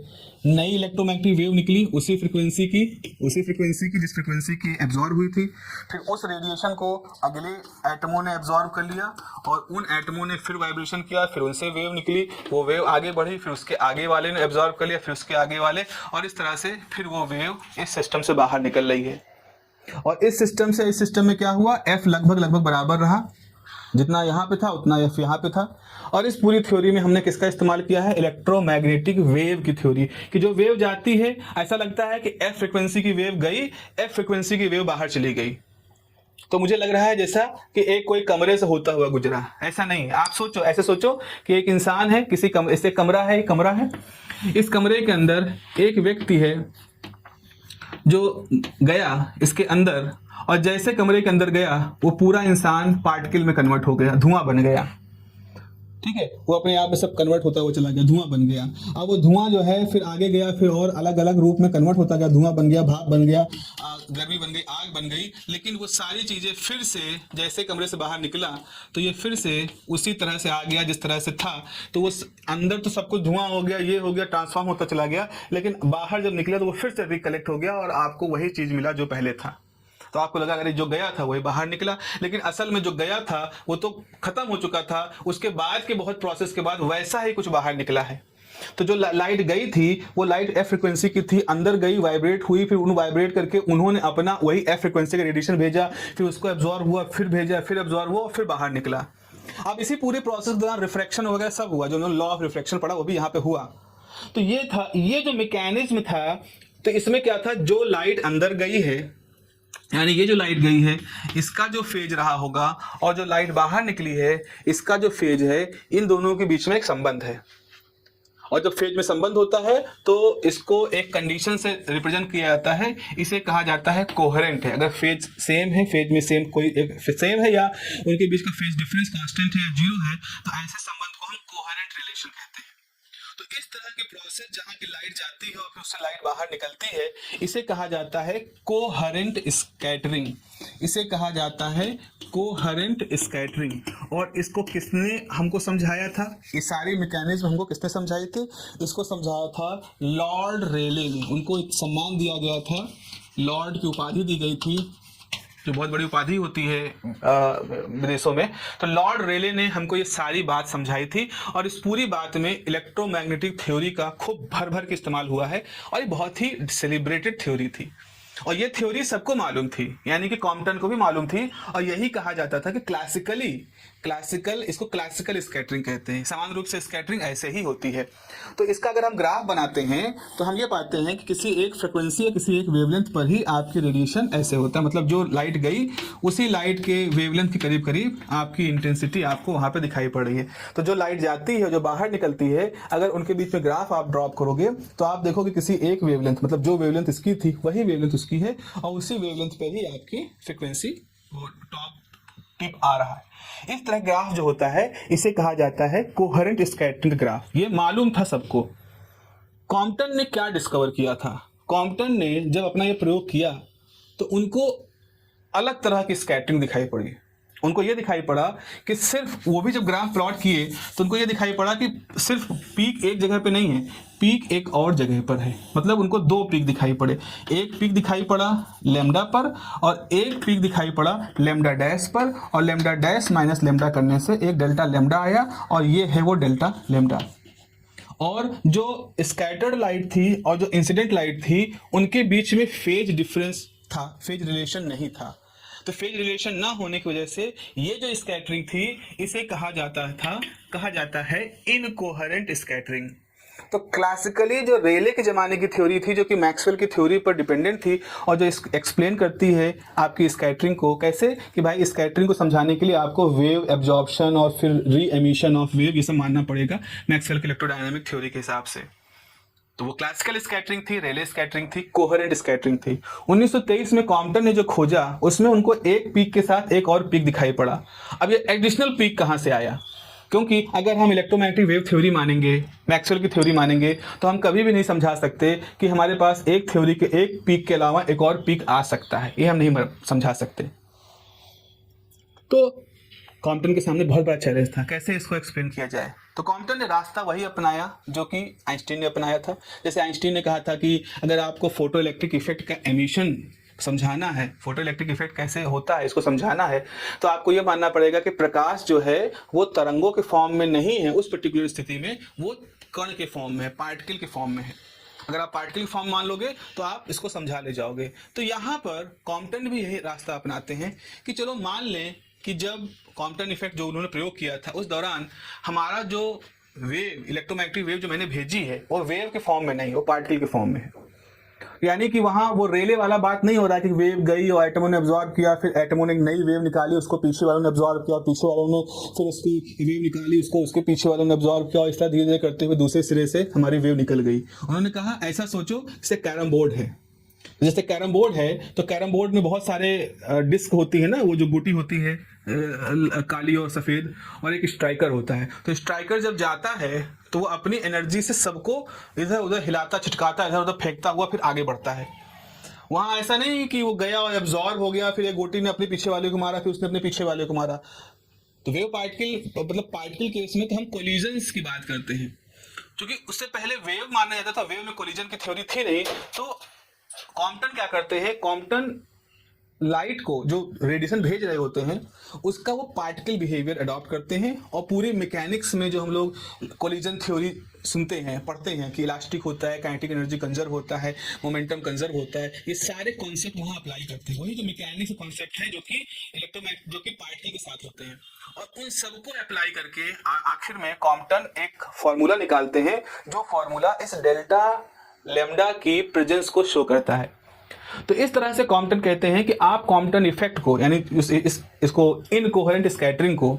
नई इलेक्ट्रोमैग्नेटिक वेव निकली, उसी फ्रिक्वेंसी की जिस फ्रिक्वेंसी की एब्जॉर्ब हुई थी। फिर उस रेडिएशन को अगले एटमों ने एब्जॉर्ब कर लिया, और उन एटमों ने फिर वाइब्रेशन किया, फिर उनसे वेव निकली, वो वेव आगे बढ़ी, फिर उसके आगे वाले ने एब्जॉर्ब कर लिया, फिर उसके आगे वाले, और इस तरह से फिर वो वेव इस सिस्टम से बाहर निकल रही है। और इस सिस्टम से इस सिस्टम में क्या हुआ, f लगभग बराबर रहा, जितना यहाँ पे था उतना f यहाँ पे था। और इस पूरी थ्योरी में हमने किसका इस्तेमाल किया है, इलेक्ट्रोमैग्नेटिक वेव की थ्योरी, कि जो वेव जाती है ऐसा लगता है कि f फ्रिक्वेंसी की वेव गई, f फ्रिक्वेंसी की वेव बाहर चली गई। तो मुझे लग रहा है जैसा कि एक कोई कमरे से होता हुआ गुजरा, ऐसा नहीं। आप सोचो, ऐसे सोचो कि एक इंसान है, किसी ऐसे कमरा है, इस कमरे के अंदर एक व्यक्ति है जो गया इसके अंदर, और जैसे कमरे के अंदर गया वो पूरा इंसान पार्टिकल में कन्वर्ट हो गया, धुआं बन गया, ठीक है, वो अपने आप में सब कन्वर्ट होता हुआ चला गया, धुआं बन गया। अब वो धुआं जो है फिर आगे गया, फिर और अलग अलग रूप में कन्वर्ट होता गया, धुआं बन गया, भाप बन गया, गर्मी बन गई, आग बन गई। लेकिन वो सारी चीजें फिर से जैसे कमरे से बाहर निकला तो ये फिर से उसी तरह से आ गया जिस तरह से था। तो वो अंदर तो सब कुछ धुआं हो गया, ये हो गया, ट्रांसफॉर्म होता चला गया, लेकिन बाहर जब निकला तो वो फिर से रिकलेक्ट हो गया और आपको वही चीज मिला जो पहले था। तो आपको लगा अरे जो गया था वही बाहर निकला, लेकिन असल में जो गया था वो तो खत्म हो चुका था, उसके बाद के बहुत प्रोसेस के बाद वैसा ही कुछ बाहर निकला है। तो जो लाइट गई थी वो लाइट एफ फ्रिक्वेंसी की थी, अंदर गई, वाइब्रेट हुई, फिर उन वाइब्रेट करके उन्होंने अपना वही एफ फ्रिक्वेंसी का रेडिएशन भेजा, फिर उसको एब्जॉर्ब हुआ, फिर भेजा, फिर एब्जॉर्ब हुआ, फिर बाहर निकला। अब इसी पूरे प्रोसेस के दौरान रिफ्रैक्शन वगैरह सब हुआ, जो उन्होंने लॉ ऑफ रिफ्रैक्शन पढ़ा वो भी यहाँ पे हुआ। तो ये था, ये जो मैकेनिज्म था, तो इसमें क्या था, जो लाइट अंदर गई है, यानी ये जो लाइट गई है इसका जो फेज रहा होगा और जो लाइट बाहर निकली है इसका जो फेज है, इन दोनों के बीच में एक संबंध है। और जब फेज में संबंध होता है तो इसको एक कंडीशन से रिप्रेजेंट किया जाता है, इसे कहा जाता है कोहेरेंट है। अगर फेज सेम है, फेज में सेम कोई एक सेम है या उनके बीच का फेज डिफरेंस कांस्टेंट है या जीरो है, तो ऐसे संबंध को हम कोहेरेंट रिलेशन कहते हैं। तो इस तरह की प्रोसेस जहाँ की लाइट जाती है और फिर उससे लाइट बाहर निकलती है, इसे कहा जाता है कोहेरेंट स्कैटरिंग। इसे कहा जाता है कोहेरेंट स्कैटरिंग। और इसको किसने हमको समझाया था? ये सारी मैकेनिज्म हमको किसने समझाई थी? इसको समझाया था लॉर्ड रेले ने। उनको एक सम्मान दिया गया था, लॉर्ड की उपाधि दी गई थी, जो बहुत बड़ी उपाधि होती है विदेशों में। तो लॉर्ड रेले ने हमको ये सारी बात समझाई थी और इस पूरी बात में इलेक्ट्रोमैग्नेटिक थ्योरी का खूब भर भर के इस्तेमाल हुआ है और ये बहुत ही सेलिब्रेटेड थ्योरी थी और ये थ्योरी सबको मालूम थी, यानी कि कॉम्पटन को भी मालूम थी। और यही कहा जाता था कि इसको क्लासिकल स्कैटरिंग कहते हैं। समान रूप से स्कैटरिंग ऐसे ही होती है। तो इसका अगर हम ग्राफ बनाते हैं तो हम ये पाते हैं कि किसी एक फ्रिक्वेंसी या किसी एक वेवलेंथ पर ही आपकी रेडिएशन ऐसे होता है, मतलब जो लाइट गई उसी लाइट के वेवलेंथ के करीब करीब आपकी इंटेंसिटी आपको वहां पे दिखाई पड़ रही है। तो जो लाइट जाती है, जो बाहर निकलती है, अगर उनके बीच में ग्राफ आप ड्रॉप करोगे तो आप देखोगे किसी एक वेवलेंथ, मतलब जो वेवलेंथ इसकी थी वही वेवलेंथ उसकी है और उसी वेवलेंथ पर ही आपकी फ्रिक्वेंसी टॉप टिप आ रहा है। इस तरह ग्राफ जो होता है इसे कहा जाता है कोहेरेंट स्कैटरिंग ग्राफ। ये मालूम था सबको। कॉम्पटन ने क्या डिस्कवर किया था? कॉम्पटन ने जब अपना ये प्रयोग किया तो उनको अलग तरह की स्कैटरिंग दिखाई पड़ी। उनको ये दिखाई पड़ा कि सिर्फ, वो भी जब ग्राफ प्लॉट किए तो उनको ये दिखाई पड़ा कि सिर्फ पीक एक जगह पे नहीं है, पीक एक और जगह पर है। मतलब उनको दो पीक दिखाई पड़े, एक पीक दिखाई पड़ा लेमडा पर और एक पीक दिखाई पड़ा लेमडा डैश पर, और लेमडा डैश माइनस लेमडा करने से एक डेल्टा लेमडा आया और ये है वो डेल्टा लेमडा। और जो स्कैटर्ड लाइट थी और जो इंसिडेंट लाइट थी उनके बीच में फेज डिफरेंस था, फेज रिलेशन नहीं था। तो फेज रिलेशन ना होने की वजह से ये जो स्कैटरिंग थी इसे कहा जाता है इनकोहेरेंट स्कैटरिंग। तो क्लासिकली जो रेले के ज़माने की थ्योरी थी, जो कि मैक्सवेल की थ्योरी पर डिपेंडेंट थी और जो एक्सप्लेन करती है आपकी स्कैटरिंग को, कैसे कि भाई स्कैटरिंग को समझाने के लिए आपको वेव एब्जॉर्प्शन और फिर री एमिशन ऑफ वेव ये सब मानना पड़ेगा मैक्सवेल की इलेक्ट्रोडायनामिक थ्योरी के हिसाब से। तो वो क्लासिकल स्कैटरिंग थी, रेले स्कैटरिंग थी, कोहेरेंट स्कैटरिंग थी। 1923 में कॉम्पटन ने जो खोजा उसमें उनको एक पीक के साथ एक और पीक दिखाई पड़ा। अब ये एडिशनल पीक कहाँ से आया? क्योंकि अगर हम इलेक्ट्रोमैग्नेटिक वेव थ्योरी मानेंगे, मैक्सवेल की थ्योरी मानेंगे, तो हम कभी भी नहीं समझा सकते कि हमारे पास एक थ्योरी के एक पीक के अलावा एक और पीक आ सकता है। ये हम नहीं समझा सकते। तो कॉम्पटन के सामने बहुत बड़ा चैलेंज था, कैसे इसको एक्सप्लेन किया जाए। तो कॉम्पटन ने रास्ता वही अपनाया जो कि आइंस्टीन ने अपनाया था। जैसे आइंस्टीन ने कहा था कि अगर आपको फोटो इलेक्ट्रिक इफेक्ट का एमिशन समझाना है, फोटो इलेक्ट्रिक इफेक्ट कैसे होता है इसको समझाना है, तो आपको यह मानना पड़ेगा कि प्रकाश जो है वो तरंगों के फॉर्म में नहीं है, उस पर्टिकुलर स्थिति में वो कण के फॉर्म में है, पार्टिकल के फॉर्म में है। अगर आप पार्टिकल फॉर्म मान लोगे तो आप इसको समझा ले जाओगे। तो यहाँ पर कॉम्पटन भी यही रास्ता अपनाते हैं कि चलो मान लें कि जब कॉम्पटन इफेक्ट जो उन्होंने प्रयोग किया था उस दौरान हमारा जो वेव, इलेक्ट्रोमैग्नेटिक वेव जो मैंने भेजी है वो वेव के फॉर्म में नहीं, वो पार्टिकल के फॉर्म में है। यानी कि वहां वो रेले वाला बात नहीं हो रहा है कि वेव गई और एटमों ने एब्जॉर्ब किया, फिर एटमों ने एक नई वेव निकाली, उसको पीछे वालों ने एब्जॉर्ब किया, पीछे वालों ने फिर उसकी वेव निकाली, उसको उसके पीछे वालों ने एब्जॉर्ब किया और इस तरह धीरे धीरे करते हुए दूसरे सिरे से हमारी वेव निकल गई। उन्होंने कहा ऐसा सोचो जैसे कैरम बोर्ड है। जैसे कैरम बोर्ड है तो कैरम बोर्ड में बहुत सारे डिस्क होती है ना, वो जो गोटी होती है काली और सफेद, और एक स्ट्राइकर होता है। तो स्ट्राइकर जब जाता है तो वो अपनी एनर्जी से सबको इधर उधर हिलाता, छिटकाता, इधर उधर फेंकता हुआ फिर आगे बढ़ता है। वहां ऐसा नहीं कि वो गया और एब्जॉर्ब हो गया, फिर एक गोटी ने अपने पीछे वाले को मारा, फिर उसने अपने पीछे वाले को मारा। तो वेव पार्टिकल, मतलब पार्टिकल केस में तो हम कोलिजन्स की बात करते हैं, क्योंकि उससे पहले वेव माना जाता था, वेव में कोलिजन की थ्योरी थी नहीं। तो कॉम्पटन क्या करते हैं, कॉम्पटन लाइट को जो रेडिएशन भेज रहे होते हैं उसका वो पार्टिकल बिहेवियर अडॉप्ट करते हैं और पूरी मैकेनिक्स में जो हम लोग कोलिजन थ्योरी सुनते हैं, पढ़ते हैं कि इलास्टिक होता है, काइनेटिक एनर्जी कंजर्व होता है, मोमेंटम कंजर्व होता है, ये सारे कॉन्सेप्ट वहाँ अप्लाई करते हैं। वही जो मैकेनिक्स कॉन्सेप्ट है जो कि जो कि पार्टिकल के साथ होते हैं, और उन सबको अप्लाई करके आखिर में कॉम्पटन एक फॉर्मूला निकालते हैं जो फॉर्मूला इस डेल्टा लेमडा की प्रेजेंस को शो करता है। तो इस तरह से कॉम्पटन कहते हैं कि आप कॉम्पटन इफेक्ट को, यानी इसको इनकोहेरेंट स्कैटरिंग को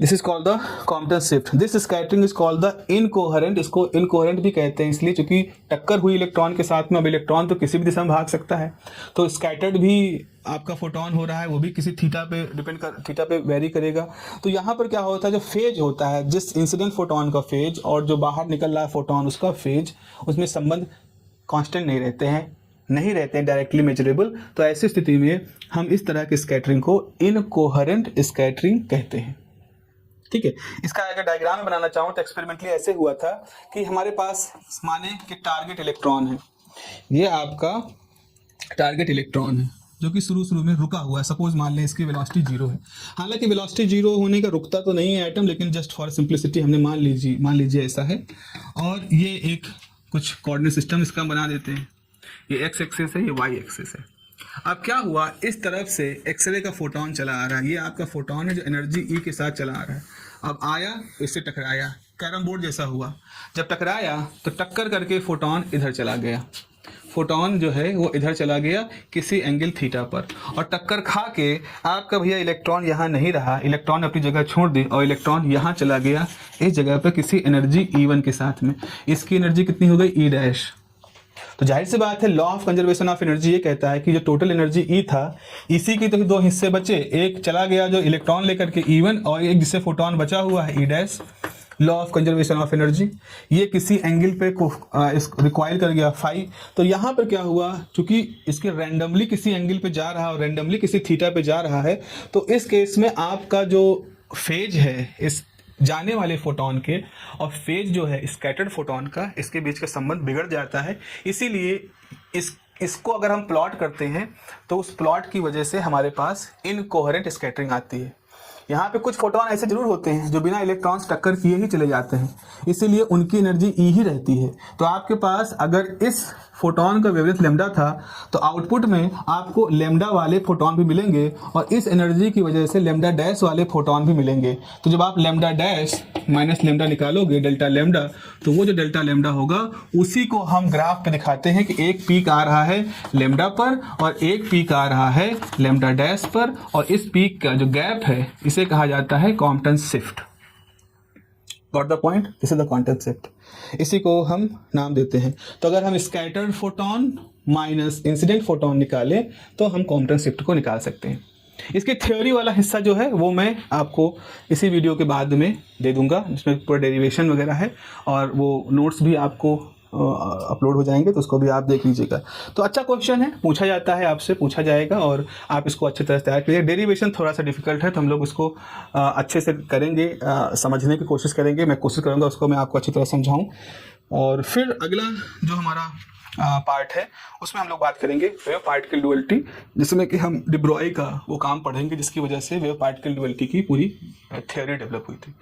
this is called the Compton shift. This scattering is called the incoherent. इसको इनकोहेरेंट भी कहते हैं इसलिए क्योंकि टक्कर हुई इलेक्ट्रॉन के साथ में, अब इलेक्ट्रॉन तो किसी भी दिशा में भाग सकता है, तो स्कैटर्ड भी आपका फोटोन हो रहा है, वो भी किसी थीटा पे डिपेंड कर, थीटा पे वेरी करेगा। तो यहाँ पर क्या होता है, जो फेज होता है, जिस इंसिडेंट फोटोन का फेज और जो बाहर निकल रहा है फोटोन उसका फेज, उसमें संबंध कांस्टेंट नहीं रहते हैं डायरेक्टली मेजरेबल। तो ऐसी स्थिति में हम इस तरह की स्कैटरिंग को इनकोहेरेंट स्कैटरिंग कहते हैं। ठीक है, इसका अगर डायग्राम में बनाना चाहूँ तो एक्सपेरिमेंटली ऐसे हुआ था कि हमारे पास माने कि टारगेट इलेक्ट्रॉन है, ये आपका टारगेट इलेक्ट्रॉन है जो कि शुरू में रुका हुआ है। सपोज मान लें इसकी वेलोसिटी 0 है, हालांकि वेलोसिटी 0 होने का रुकता तो नहीं है एटम, लेकिन जस्ट फॉर सिंप्लिसिटी हमने मान लीजिए ऐसा है। और ये एक कुछ कोऑर्डिनेट सिस्टम इसका बना देते हैं, ये एक्स एक्सिस है, ये वाई एक्सिस है। अब क्या हुआ, इस तरफ से एक्सरे का फोटोन चला आ रहा है, ये आपका फोटोन है जो एनर्जी ई के साथ चला आ रहा है। अब आया, इससे टकराया, कैरम बोर्ड जैसा हुआ, जब टकराया तो टक्कर करके फोटोन इधर चला गया, फोटोन जो है वो इधर चला गया किसी एंगल थीटा पर, और टक्कर खा के आपका भैया इलेक्ट्रॉन यहाँ नहीं रहा, इलेक्ट्रॉन अपनी जगह छोड़ दी और इलेक्ट्रॉन यहाँ चला गया इस जगह पर किसी एनर्जी E1 के साथ में। इसकी एनर्जी कितनी हो गई, ई डैश। तो जाहिर सी बात है, law of conservation of energy ये कहता है कि जो टोटल एनर्जी ई था, इसी की तो दो हिस्से बचे, एक चला गया जो इलेक्ट्रॉन लेकर के E1 और एक जिससे फोटोन बचा हुआ है ई dash. Law of conservation of energy, ये किसी एंगल पे रिक्वायर कर गया फाई। तो यहाँ पर क्या हुआ, चूंकि इसके रैंडमली किसी एंगल पे जा रहा है और रैंडमली किसी थीटा पे जा रहा है, तो इस केस में आपका जो फेज है इस जाने वाले फोटोन के और फेज जो है स्कैटर्ड फोटोन का, इसके बीच का संबंध बिगड़ जाता है। इसीलिए इसको अगर हम प्लॉट करते हैं तो उस प्लॉट की वजह से हमारे पास इनकोहेरेंट स्कैटरिंग आती है। यहाँ पे कुछ फोटोन ऐसे जरूर होते हैं जो बिना इलेक्ट्रॉन्स टक्कर किए ही चले जाते हैं, इसीलिए उनकी एनर्जी ई ही रहती है। तो आपके पास अगर इस फोटोन का वेवलेंथ लेमडा था तो आउटपुट में आपको लेमडा वाले फोटोन भी मिलेंगे और इस एनर्जी की वजह से लेमडा डैश वाले फोटोन भी मिलेंगे। तो जब आप लेमडा डैश माइनस लेमडा निकालोगे डेल्टा लेमडा, तो वो जो डेल्टा लेमडा होगा उसी को हम ग्राफ पे दिखाते हैं कि एक पीक आ रहा है लेमडा पर और एक पीक आ रहा है लेमडा डैश पर, और इस पीक का जो गैप है इसे कहा जाता है Compton shift. Got the point, this is the Compton shift, इसी को हम नाम देते हैं। तो अगर हम scattered photon minus incident photon निकालें तो हम कॉम्पटन शिफ्ट को निकाल सकते हैं। इसके थ्योरी वाला हिस्सा जो है वो मैं आपको इसी वीडियो के बाद में दे दूंगा, जिसमें पूरा डेरिवेशन वगैरह है और वो नोट्स भी आपको अपलोड हो जाएंगे, तो उसको भी आप देख लीजिएगा। तो अच्छा क्वेश्चन है, पूछा जाता है, आपसे पूछा जाएगा और आप इसको अच्छे तरह से तैयार करिए। डेरिवेशन थोड़ा सा डिफिकल्ट है तो हम लोग उसको अच्छे से करेंगे, समझने की कोशिश करेंगे, मैं कोशिश करूँगा उसको मैं आपको अच्छी तरह समझाऊँ। और फिर अगला जो हमारा पार्ट है उसमें हम लोग बात करेंगे वेव पार्टिकल डुअलिटी, जिसमें कि हम डी ब्रोई का वो काम पढ़ेंगे जिसकी वजह से वेव पार्टिकल डुअलिटी की पूरी थ्योरी डेवलप हुई थी।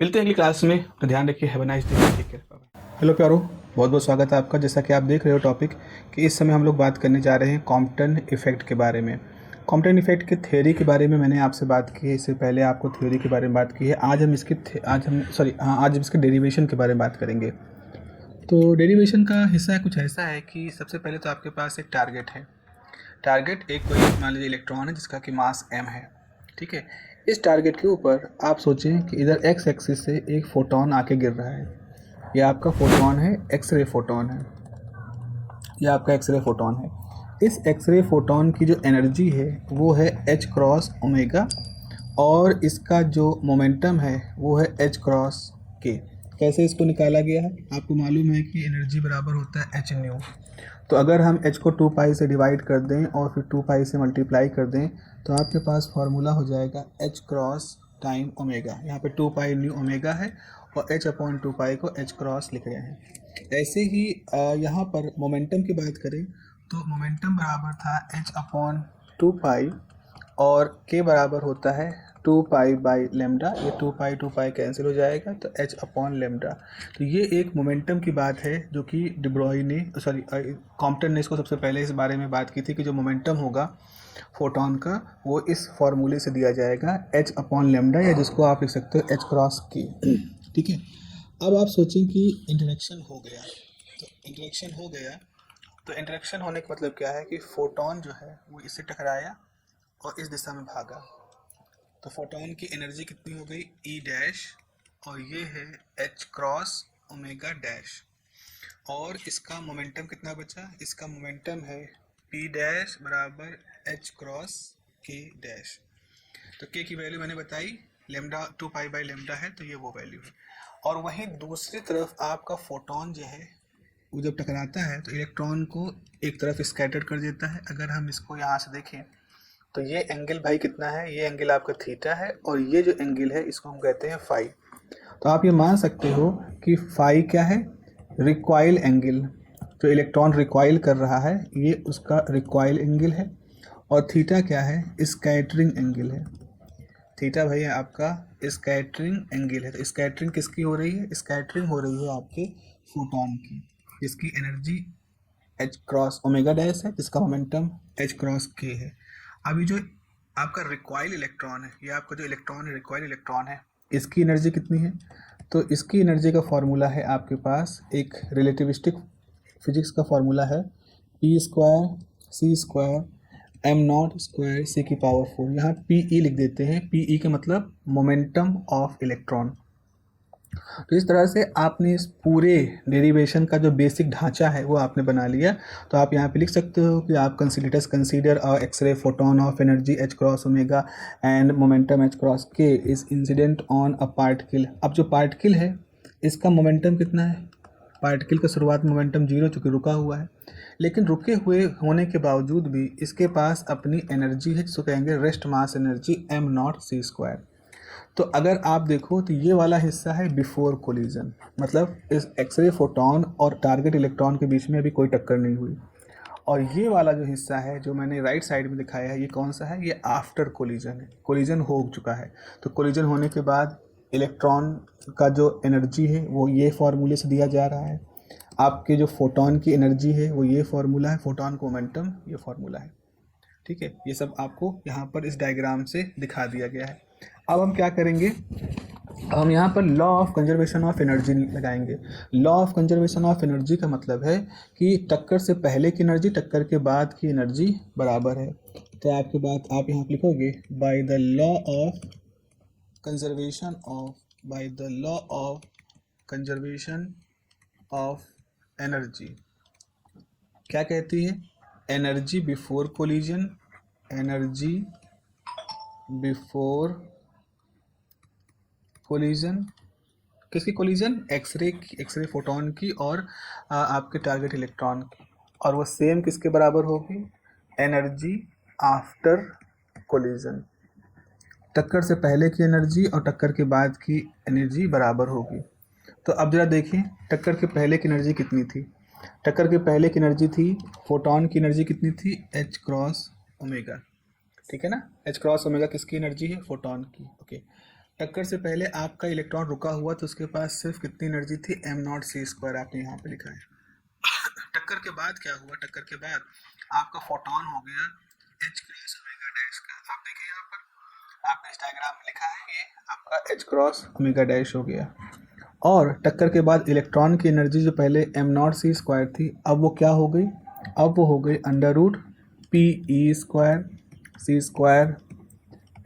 मिलते हैं अगली क्लास में, तो ध्यान रखिए, have a nice day, take care, bye bye. Hello प्यारो, बहुत बहुत स्वागत है आपका। जैसा कि आप देख रहे हो टॉपिक कि इस समय हम लोग बात करने जा रहे हैं कॉम्पटन इफेक्ट के बारे में। कॉम्पटन इफेक्ट के थ्योरी के बारे में मैंने आपसे बात की है, इससे पहले आपको थ्योरी के बारे में बात की है। आज हम इसके डेरिवेशन के बारे में बात करेंगे। तो डेरिवेशन का हिस्सा कुछ ऐसा है कि सबसे पहले तो आपके पास एक टारगेट है। टारगेट एक कोई मान लीजिए इलेक्ट्रॉन है जिसका कि मास m है, ठीक है। इस टारगेट के ऊपर आप सोचें कि इधर x एक्सिस से एक फोटोन आके गिर रहा है, यह आपका फोटोन है, एक्सरे फोटोन है, यह आपका एक्सरे फोटोन है। इस एक्सरे फोटोन की जो एनर्जी है वो है h क्रॉस ओमेगा और इसका जो मोमेंटम है वो है h क्रॉस k। कैसे इसको निकाला गया है, आपको मालूम है कि एनर्जी बराबर होता है h न्यू। तो अगर हम h को 2 पाई से डिवाइड कर दें और फिर 2 पाई से मल्टीप्लाई कर दें तो आपके पास फार्मूला हो जाएगा h क्रॉस टाइम ओमेगा। यहाँ पे 2 पाई न्यू ओमेगा है और h अपॉन 2 पाई को h क्रॉस लिख रहे हैं। ऐसे ही यहाँ पर मोमेंटम की बात करें तो मोमेंटम बराबर था h अपॉन 2 पाई और k बराबर होता है 2 पाई बाई लेमडा। ये 2 पाई कैंसिल हो जाएगा तो h अपॉन लेमडा। तो ये एक मोमेंटम की बात है जो कि डी ब्रोई ने कॉम्पटन ने इसको सबसे पहले इस बारे में बात की थी कि जो मोमेंटम होगा फोटोन का वो इस फार्मूले से दिया जाएगा h अपॉन लेमडा, या जिसको आप लिख सकते हो h क्रॉस k, ठीक है। अब आप सोचें कि इंटरेक्शन हो गया, तो इंटरेक्शन होने का मतलब क्या है कि फोटोन जो है वो इससे टकराया और इस दिशा में भागा, तो फोटोन की एनर्जी कितनी हो गई ई डैश, और ये है एच क्रॉस ओमेगा डैश, और इसका मोमेंटम कितना बचा, इसका मोमेंटम है पी डैश बराबर एच क्रॉस के डैश। तो के की वैल्यू मैंने बताई लेमडा 2 पाई बाई लेमडा है, तो ये वो वैल्यू है। और वहीं दूसरी तरफ आपका फोटोन जो है वो जब टकराता है तो इलेक्ट्रॉन को एक तरफ स्कैटर कर देता है। अगर हम इसको यहाँ से देखें तो ये एंगल भाई कितना है, ये एंगल आपका थीटा है, और ये जो एंगल है इसको हम कहते हैं फाई। तो आप ये मान सकते हो कि फाई क्या है, रिक्वाइल एंगल, जो इलेक्ट्रॉन रिक्वाइल कर रहा है ये उसका रिक्वाइल एंगल है, और थीटा क्या है, स्कैटरिंग एंगल है। थीटा भाई आपका स्कैटरिंग एंगल है। तो स्कैटरिंग किसकी हो रही है, स्कैटरिंग हो रही है आपके फोटोन की, जिसकी energy H cross omega dash है, जिसका मोमेंटम एच क्रॉस के है। अभी जो आपका रिक्वाइल इलेक्ट्रॉन है, ये आपका जो इलेक्ट्रॉन है रिक्वाइल इलेक्ट्रॉन है, इसकी एनर्जी कितनी है, तो इसकी एनर्जी का फॉर्मूला है आपके पास एक रिलेटिविस्टिक फिजिक्स का फॉर्मूला है पी स्क्वायर सी square M naught square C की पावर 4। यहाँ पी ई लिख देते हैं, पी ई का मतलब मोमेंटम ऑफ इलेक्ट्रॉन। तो इस तरह से आपने इस पूरे डेरिवेशन का जो बेसिक ढांचा है वो आपने बना लिया। तो आप यहाँ पे लिख सकते हो कि आप consider a X-ray photon of energy H cross omega and momentum H cross K is incident on a particle. अब जो पार्टिकल है इसका मोमेंटम कितना है, पार्टिकल का शुरुआत मोमेंटम 0 चूँकि रुका हुआ है, लेकिन रुके हुए होने के बावजूद भी इसके पास अपनी एनर्जी है जिसको कहेंगे rest mass energy m naught c square. तो अगर आप देखो तो ये वाला हिस्सा है बिफोर कोलिजन, मतलब इस एक्सरे फोटोन और टारगेट इलेक्ट्रॉन के बीच में अभी कोई टक्कर नहीं हुई। और ये वाला जो हिस्सा है जो मैंने राइट साइड में दिखाया है, ये कौन सा है, ये आफ्टर कोलिजन है, कोलिजन हो चुका है। तो कोलिजन होने के बाद इलेक्ट्रॉन का जो एनर्जी है वो ये फार्मूले से दिया जा रहा है, आपके जो फोटोन की एनर्जी है वो ये फार्मूला है, फोटोन का मोमेंटम ये फार्मूला है। ठीक है, ये सब आपको यहाँ पर इस डायग्राम से दिखा दिया गया है। अब हम क्या करेंगे, हम यहाँ पर law of conservation of energy लगाएंगे। Law of conservation of energy का मतलब है कि टक्कर से पहले की एनर्जी टक्कर के बाद की एनर्जी बराबर है। तो आपके बात आप यहाँ लिखोगे by the law of conservation of, by the law of conservation of energy क्या कहती है, energy before collision, energy before collision, किसकी कोलिजन, एक्सरे फोटोन की और आपके टारगेट इलेक्ट्रॉन की, और वो सेम किसके बराबर होगी, एनर्जी आफ्टर कोलिजन, टक्कर से पहले की एनर्जी और टक्कर के बाद की एनर्जी बराबर होगी। तो अब जरा देखिए टक्कर के पहले की एनर्जी कितनी थी, टक्कर के पहले की एनर्जी थी, फोटोन की एनर्जी कितनी थी, एच क्रॉस ओमेगा, ठीक है ना, एच क्रॉस ओमेगा किसकी एनर्जी है, फोटोन की। ओके, टक्कर से पहले आपका इलेक्ट्रॉन रुका हुआ तो उसके पास सिर्फ कितनी एनर्जी थी, एम नॉट सी स्क्वायर, आपने यहाँ पे लिखा है। टक्कर के बाद क्या हुआ, टक्कर के बाद आपका फोटोन हो गया एच क्रॉस ओमेगा डैश का। आप देखिए यहाँ पर आपने इस डायग्राम में लिखा है ये आपका एच क्रॉस ओमेगा डैश हो गया। और टक्कर के बाद इलेक्ट्रॉन की एनर्जी जो पहले एम नॉट सी स्क्वायर थी अब वो क्या हो गई, अब वो हो गई under root P E square सी square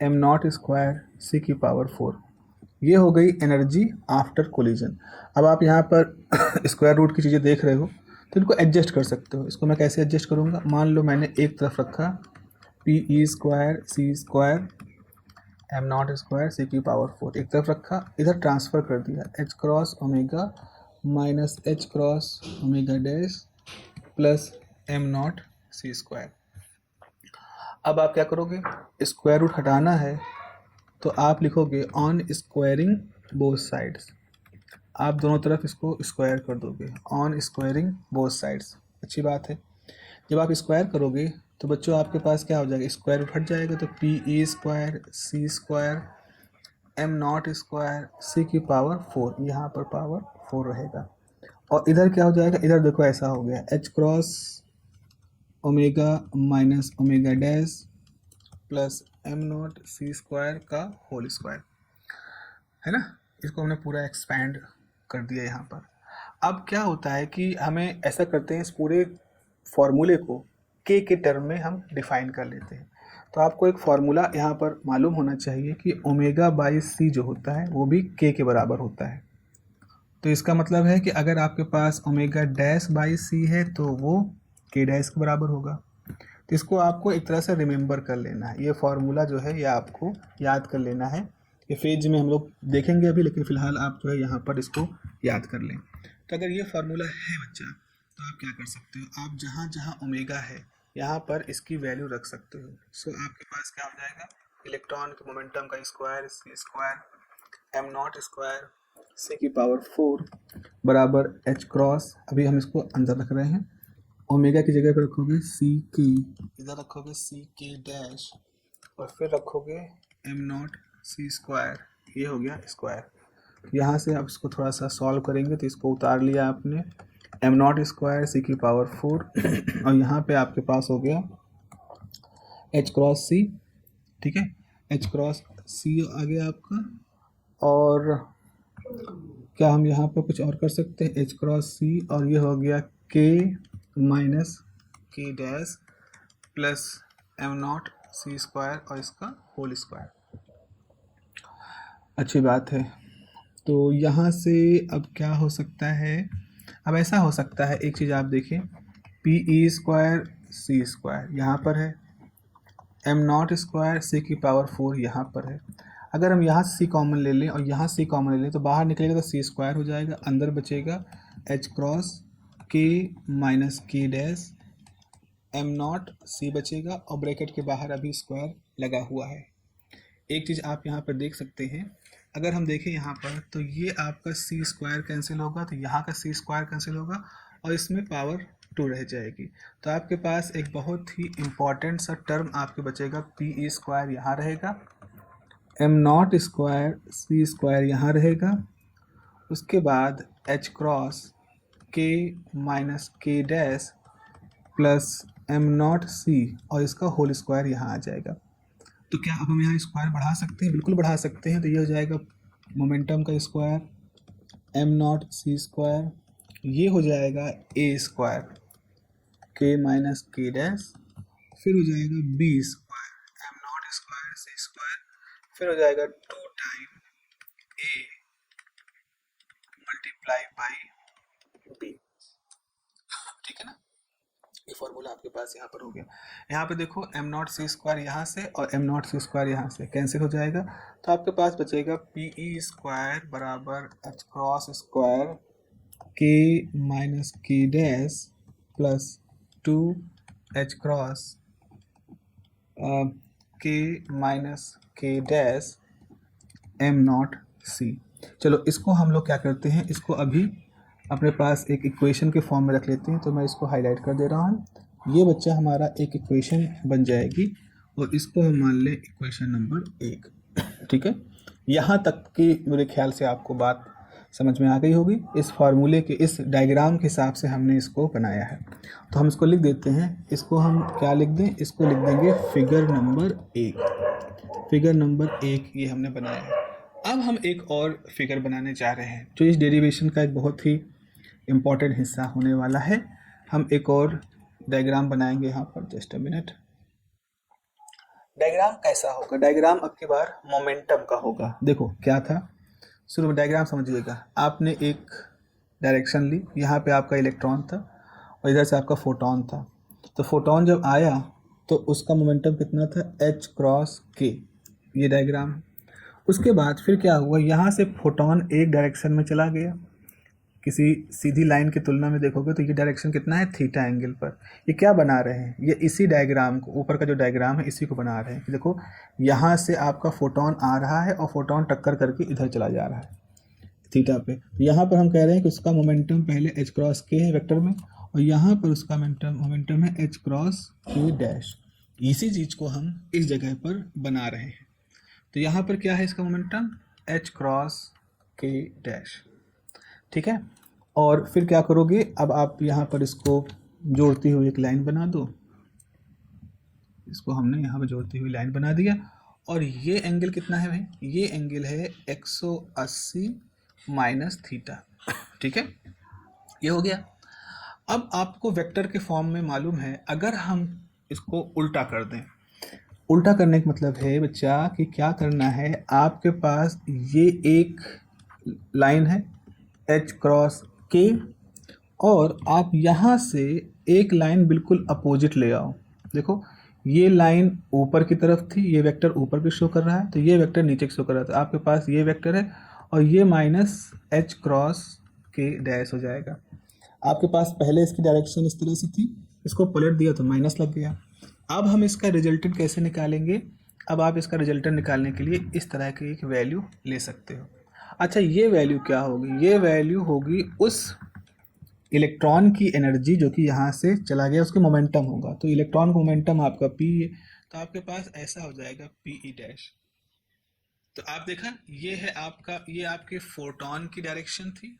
M naught square C की पावर 4। ये हो गई एनर्जी आफ्टर कोलिजन। अब आप यहाँ पर स्क्वायर रूट की चीज़ें देख रहे हो तो इनको एडजस्ट कर सकते हो। इसको मैं कैसे एडजस्ट करूँगा, मान लो मैंने एक तरफ रखा पी ई स्क्वायर सी square M naught square C की पावर 4, एक तरफ रखा, इधर ट्रांसफ़र कर दिया h cross omega minus h cross omega dash plus m naught c square. अब आप क्या करोगे, स्क्वायर रूट हटाना है तो आप लिखोगे ऑन स्क्वायरिंग बोथ साइड्स, आप दोनों तरफ इसको स्क्वायर कर दोगे, ऑन स्क्वायरिंग बोथ साइड्स। अच्छी बात है, जब आप स्क्वायर करोगे तो बच्चों आपके पास क्या हो जाएगा, स्क्वायर रूट हट जाएगा तो पी ई स्क्वायर सी square M naught square C की पावर 4, यहाँ पर पावर 4 रहेगा। और इधर क्या हो जाएगा, इधर देखो ऐसा हो गया h cross omega minus omega dash plus m naught c square का होल स्क्वायर, है ना। इसको हमने पूरा एक्सपैंड कर दिया यहाँ पर। अब क्या होता है कि हमें ऐसा करते हैं, इस पूरे फॉर्मूले को के टर्म में हम डिफाइन कर लेते हैं। तो आपको एक फार्मूला यहाँ पर मालूम होना चाहिए कि ओमेगा बाई सी जो होता है वो भी के बराबर होता है। तो इसका मतलब है कि अगर आपके पास ओमेगा डैश बाई सी है तो वो के डैश के बराबर होगा। तो इसको आपको एक तरह से रिमेंबर कर लेना है, ये फार्मूला जो है ये आपको याद कर लेना है। ये फेज में हम लोग देखेंगे अभी, लेकिन फ़िलहाल आप जो है यहाँ पर इसको याद कर लें। तो अगर ये फार्मूला है बच्चा, तो आप क्या कर सकते हो, आप जहाँ जहाँ ओमेगा है यहाँ पर इसकी वैल्यू रख सकते हो। सो आपके पास क्या हो जाएगा, इलेक्ट्रॉन के मोमेंटम का स्क्वायर, सी square M naught square C की पावर 4 बराबर एच क्रॉस, अभी हम इसको अंदर रख रहे हैं, ओमेगा की जगह पर रखोगे सी की, इधर रखोगे सी के डैश और फिर रखोगे एम नॉट सी स्क्वायर, ये हो गया स्क्वायर। यहाँ से आप इसको थोड़ा सा सॉल्व करेंगे तो इसको उतार लिया आपने, एम नॉट स्क्वायर सी की पावर 4 और यहाँ पे आपके पास हो गया एच क्रॉस सी, ठीक है, एच क्रॉस सी आ गया आपका। और क्या हम यहाँ पे कुछ और कर सकते हैं, एच क्रॉस सी, और ये हो गया के माइनस के dash plus m naught c square और इसका होल स्क्वायर। अच्छी बात है। तो यहाँ से अब क्या हो सकता है, अब ऐसा हो सकता है, एक चीज़ आप देखें, पी ई स्क्वायर सी स्क्वायर यहाँ पर है, एम नॉट स्क्वायर सी की पावर 4 यहाँ पर है। अगर हम यहाँ सी कॉमन ले लें और यहाँ सी कॉमन ले लें तो बाहर निकलेगा तो सी स्क्वायर हो जाएगा, अंदर बचेगा एच क्रॉस के माइनस के डैश एम नॉट सी बचेगा और ब्रैकेट के बाहर अभी स्क्वायर लगा हुआ है। एक चीज़ आप यहाँ पर देख सकते हैं, अगर हम देखें यहाँ पर तो ये आपका सी स्क्वायर कैंसिल होगा, तो यहाँ का सी स्क्वायर कैंसिल होगा और इसमें पावर 2 रह जाएगी। तो आपके पास एक बहुत ही इम्पॉर्टेंट सा टर्म आपके बचेगा, पी ई स्क्वायर यहाँ रहेगा, एम नॉट स्क्वायर सी स्क्वायर यहाँ रहेगा, उसके बाद एच क्रॉस के माइनस के dash plus m naught c और इसका होल स्क्वायर यहाँ आ जाएगा। तो क्या अब हम यहाँ स्क्वायर बढ़ा सकते हैं, बिल्कुल बढ़ा सकते हैं। तो ये हो जाएगा मोमेंटम का square M naught c square, ये हो जाएगा ए स्क्वायर के माइनस के डैश, फिर हो जाएगा b square M naught square सी स्क्वायर, फिर हो जाएगा 2 time a multiply by b. ठीक है ना, ये फॉर्मूला आपके पास यहाँ पर हो गया। यहाँ पे देखो एम नॉट सी स्क्वायर यहाँ से और एम नॉट सी स्क्वायर यहाँ से कैंसिल हो जाएगा, तो आपके पास बचेगा पी ई स्क्वायर बराबर H cross square k minus के dash plus 2 H cross k minus के डैश एम नॉट सी। चलो इसको हम लोग क्या करते हैं, इसको अभी अपने पास एक इक्वेशन के फॉर्म में रख लेते हैं। तो मैं इसको हाईलाइट कर दे रहा हूँ, ये बच्चा हमारा एक इक्वेशन बन जाएगी और इसको हम मान लें इक्वेशन नंबर 1। ठीक है, यहाँ तक की मेरे ख्याल से आपको बात समझ में आ गई होगी। इस फार्मूले के इस डायग्राम के हिसाब से हमने इसको बनाया है, तो हम इसको लिख देते हैं। इसको हम क्या लिख दें, इसको लिख देंगे फिगर नंबर 1। फिगर नंबर 1 ये हमने बनाया है। अब हम एक और फिगर बनाने जा रहे हैं जो इस डेरिवेशन का एक बहुत ही इम्पॉर्टेंट हिस्सा होने वाला है। हम एक और डायग्राम बनाएंगे यहाँ पर, जस्ट अ मिनट। डायग्राम कैसा होगा, डायग्राम अब की बार मोमेंटम का होगा। देखो क्या था, शुरू में डायग्राम समझिएगा, आपने एक डायरेक्शन ली, यहाँ पे आपका इलेक्ट्रॉन था और इधर से आपका फोटोन था। तो फोटोन जब आया तो उसका मोमेंटम कितना था, एच क्रॉस के, ये डायग्राम। उसके बाद फिर क्या हुआ, यहाँ से फोटोन एक डायरेक्शन में चला गया, किसी सीधी लाइन की तुलना में देखोगे तो ये डायरेक्शन कितना है, थीटा एंगल पर। ये क्या बना रहे हैं, ये इसी डायग्राम को, ऊपर का जो डायग्राम है इसी को बना रहे हैं। देखो यहाँ से आपका फोटोन आ रहा है और फोटोन टक्कर करके इधर चला जा रहा है थीटा पे। यहाँ पर हम कह रहे हैं कि उसका मोमेंटम पहले एच क्रॉस के है वेक्टर में और यहाँ पर उसका मोमेंटम है एच क्रॉस के डैश। इसी चीज़ को हम इस जगह पर बना रहे हैं। तो यहाँ पर क्या है, इसका मोमेंटम एच क्रॉस के डैश। ठीक है, और फिर क्या करोगे, अब आप यहाँ पर इसको जोड़ती हुई एक लाइन बना दो। इसको हमने यहाँ पर जोड़ती हुई लाइन बना दिया और ये एंगल कितना है भाई, ये एंगल है 180 माइनस थीटा। ठीक है, ये हो गया। अब आपको वेक्टर के फॉर्म में मालूम है, अगर हम इसको उल्टा कर दें उल्टा करने का मतलब है बच्चा कि क्या करना है, आपके पास ये एक लाइन है एच क्रॉस के, और आप यहाँ से एक लाइन बिल्कुल अपोजिट ले आओ। देखो ये लाइन ऊपर की तरफ थी, ये वेक्टर ऊपर की शो कर रहा है, तो ये वेक्टर नीचे की शो कर रहा है, तो आपके पास ये वेक्टर है और ये माइनस एच क्रॉस के डैश हो जाएगा। आपके पास पहले इसकी डायरेक्शन इस तरह से थी, इसको पलट दिया तो माइनस लग गया। अब हम इसका रिजल्टेंट कैसे निकालेंगे? अब आप इसका रिजल्टेंट निकालने के लिए इस तरह की एक वैल्यू ले सकते हो। अच्छा, ये वैल्यू क्या होगी? ये वैल्यू होगी उस इलेक्ट्रॉन की एनर्जी जो कि यहाँ से चला गया, उसके मोमेंटम होगा। तो इलेक्ट्रॉन का मोमेंटम आपका पी है, तो आपके पास ऐसा हो जाएगा पी ई डैश। तो आप देखा, ये है आपका, ये आपके फोटोन की डायरेक्शन थी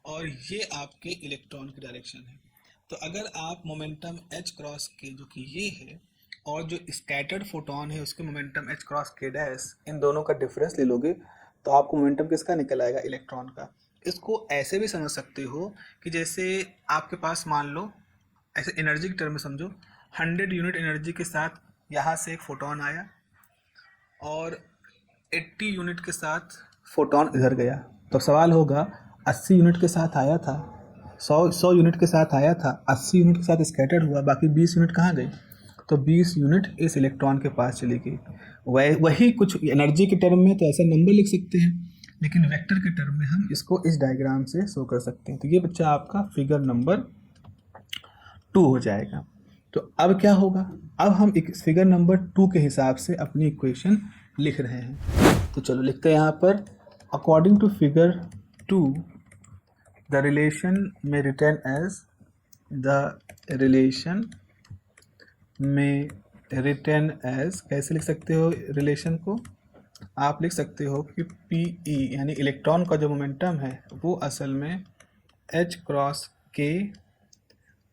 और ये आपके इलेक्ट्रॉन की डायरेक्शन है। तो अगर आप मोमेंटम एच क्रॉस के जो कि ये है, और जो स्कैटर्ड फोटोन है उसके मोमेंटम एच क्रॉस के डैश, इन दोनों का डिफरेंस ले लोगे तो आपको मोमेंटम किसका निकल आएगा? इलेक्ट्रॉन का। इसको ऐसे भी समझ सकते हो कि जैसे आपके पास मान लो, ऐसे एनर्जी के टर्म में समझो, 100 यूनिट एनर्जी के साथ यहाँ से एक फोटोन आया और 80 यूनिट के साथ फोटोन इधर गया। तो सवाल होगा 80 यूनिट के साथ आया था, 100 यूनिट के साथ आया था, 80 यूनिट के साथ स्कैटर्ड हुआ, बाकी 20 यूनिट कहाँ गई? तो 20 यूनिट इस इलेक्ट्रॉन के पास चली गई। वही कुछ एनर्जी के टर्म में तो ऐसा नंबर लिख सकते हैं, लेकिन वेक्टर के टर्म में हम इसको इस डायग्राम से शो कर सकते हैं। तो ये बच्चा आपका फिगर नंबर 2 हो जाएगा। तो अब क्या होगा? अब हम एक फिगर नंबर 2 के हिसाब से अपनी इक्वेशन लिख रहे हैं। तो चलो लिखते हैं यहाँ पर, according to figure 2 the relation में रिटर्न एज, द रिलेशन में रिटर्न एज, कैसे लिख सकते हो रिलेशन को? आप लिख सकते हो कि पी ई यानी इलेक्ट्रॉन का जो मोमेंटम है वो असल में एच क्रॉस के,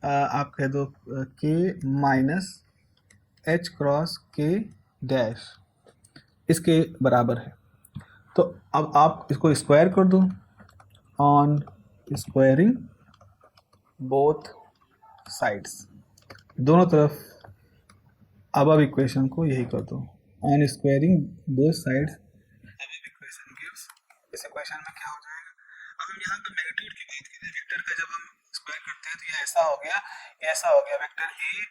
आप कह दो के माइनस एच क्रॉस के डैश, इसके बराबर है। तो अब आप इसको स्क्वायर कर दो, ऑन स्क्वायरिंग बोथ साइड्स, दोनों तरफ अब इक्वेशन को यही कर दो, ऑन स्क्वायरिंग बोथ साइड्स। अब इक्वेशन गिव्स, इस इक्वेशन में क्या हो जाएगा? अब हम यहाँ पे मैग्नीट्यूड की बात करें, वेक्टर का जब हम स्क्वायर करते हैं तो ये ऐसा हो गया, ये ऐसा हो गया, vector A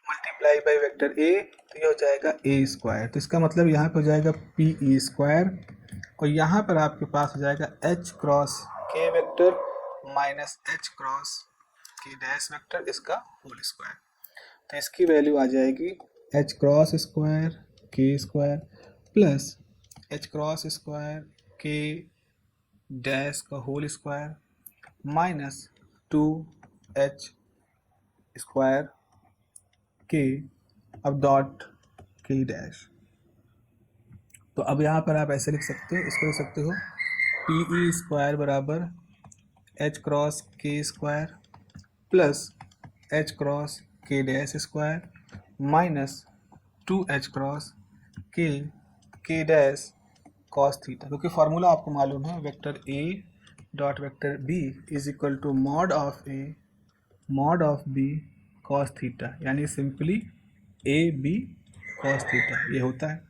multiply by vector A, तो ये हो जाएगा ए स्क्वायर। तो इसका मतलब यहाँ पे हो जाएगा पी ई स्क्वायर, और यहाँ पर आपके पास हो जाएगा H cross k vector minus h cross के डैश वेक्टर, इसका होल स्क्वायर। तो इसकी वैल्यू आ जाएगी एच क्रॉस स्क्वायर के square plus H cross square के डैश का whole square minus 2h square k, अब डॉट के डैश। तो अब यहाँ पर आप ऐसे लिख सकते हो, इसको लिख सकते हो पी ई स्क्वायर बराबर H cross K square plus H cross के dash square minus 2h cross के डैश कॉस थीटा, क्योंकि फार्मूला आपको मालूम है, vector A dot vector B is equal to mod of B cos theta, यानी simply A B cos theta, ये होता है।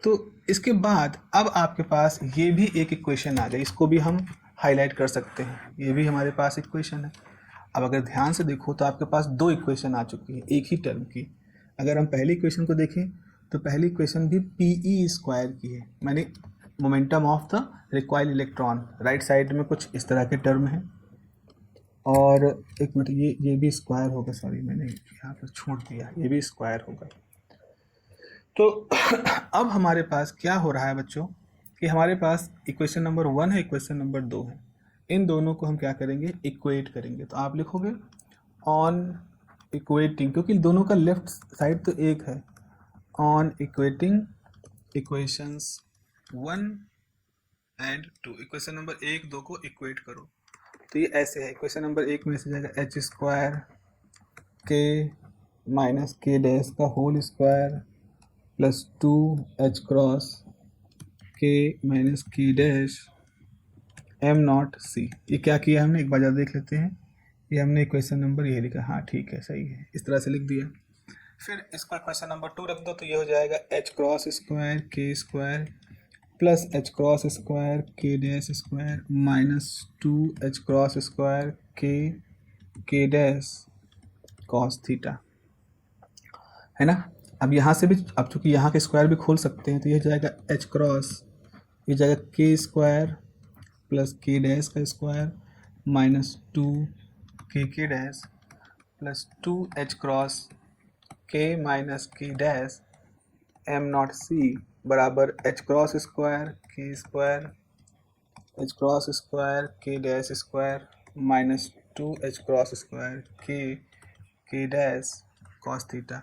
तो इसके बाद अब आपके पास ये भी एक इक्वेशन आ जाए, इसको भी हम हाईलाइट कर सकते हैं, ये भी हमारे पास इक्वेशन है। अब अगर ध्यान से देखो तो आपके पास 2 इक्वेशन आ चुकी है एक ही टर्म की। अगर हम पहली इक्वेशन को देखें तो पहली इक्वेशन भी पी ई स्क्वायर की है, मैंने momentum of the required electron, right side में कुछ इस तरह के टर्म है, और एक मिनट, ये भी स्क्वायर होगा, सॉरी मैंने यहाँ पर छोड़ दिया, ये भी स्क्वायर होगा। तो अब हमारे पास क्या हो रहा है बच्चों कि हमारे पास इक्वेशन नंबर 1 है, इक्वेशन नंबर 2 है, इन दोनों को हम क्या करेंगे? इक्वेट करेंगे। तो आप लिखोगे ऑन इक्वेटिंग, क्योंकि दोनों का लेफ्ट साइड तो एक है, on equating equations 1 and 2, equation number 1 2 को इक्वेट करो। तो ये ऐसे है, इक्वेशन नंबर 1 में ऐसे जाएगा एच स्क्वायर के माइनस के डैश का whole square plus 2h cross k minus के डैश एम नॉट सी। ये क्या किया हमने, एक बार ज़्यादा देख लेते हैं। ये हमने इक्वेशन नंबर ये लिखा, हाँ ठीक है, सही है, इस तरह से लिख दिया। फिर इसका क्वेश्चन नंबर 2 रख दो, तो ये हो जाएगा एच क्रॉस स्क्वायर के square plus H cross square के dash square minus 2 H cross square के डैश कॉस थीटा, है ना। अब यहाँ से भी, अब चूंकि यहाँ के स्क्वायर भी खोल सकते हैं, तो ये हो जाएगा एच क्रॉस, ये हो जाएगा के स्क्वायर प्लस के डैश का स्क्वायर माइनस 2 के dash plus 2 H cross k minus के डैश एम नॉट सी बराबर एच क्रॉस स्क्वायर के dash square minus 2 H cross square के डैश कॉस थीटा।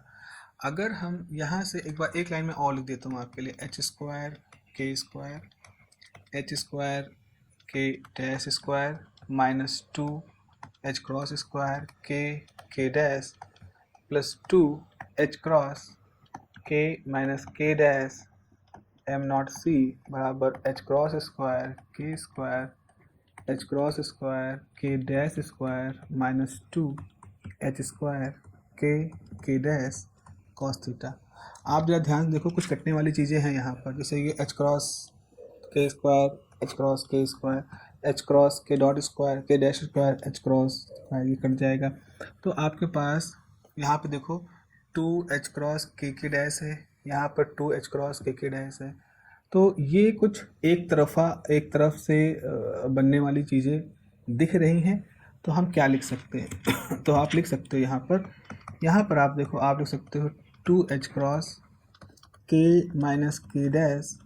अगर हम यहाँ से एक बार एक लाइन में और लिख देता हूँ आपके लिए, एच स्क्वायर के dash square minus 2 H cross square के dash plus 2 H cross k minus के डैश एम नॉट सी बराबर एच क्रॉस स्क्वायर के dash square minus 2 H square के डैश कॉस थीटा। आप जरा ध्यान देखो, कुछ कटने वाली चीज़ें हैं यहाँ पर, जैसे ये H cross K square h cross के डॉट स्क्वायर के dash square h cross square, ये कट जाएगा। तो आपके पास यहाँ पे देखो 2 एच क्रॉस के डैश है, यहाँ पर 2 एच क्रॉस के डैश है। तो ये कुछ एक तरफ से बनने वाली चीज़ें दिख रही हैं। तो हम क्या लिख सकते हैं तो आप लिख सकते हो यहाँ पर आप देखो, आप लिख सकते हो 2 एच क्रॉस के माइनस के डैश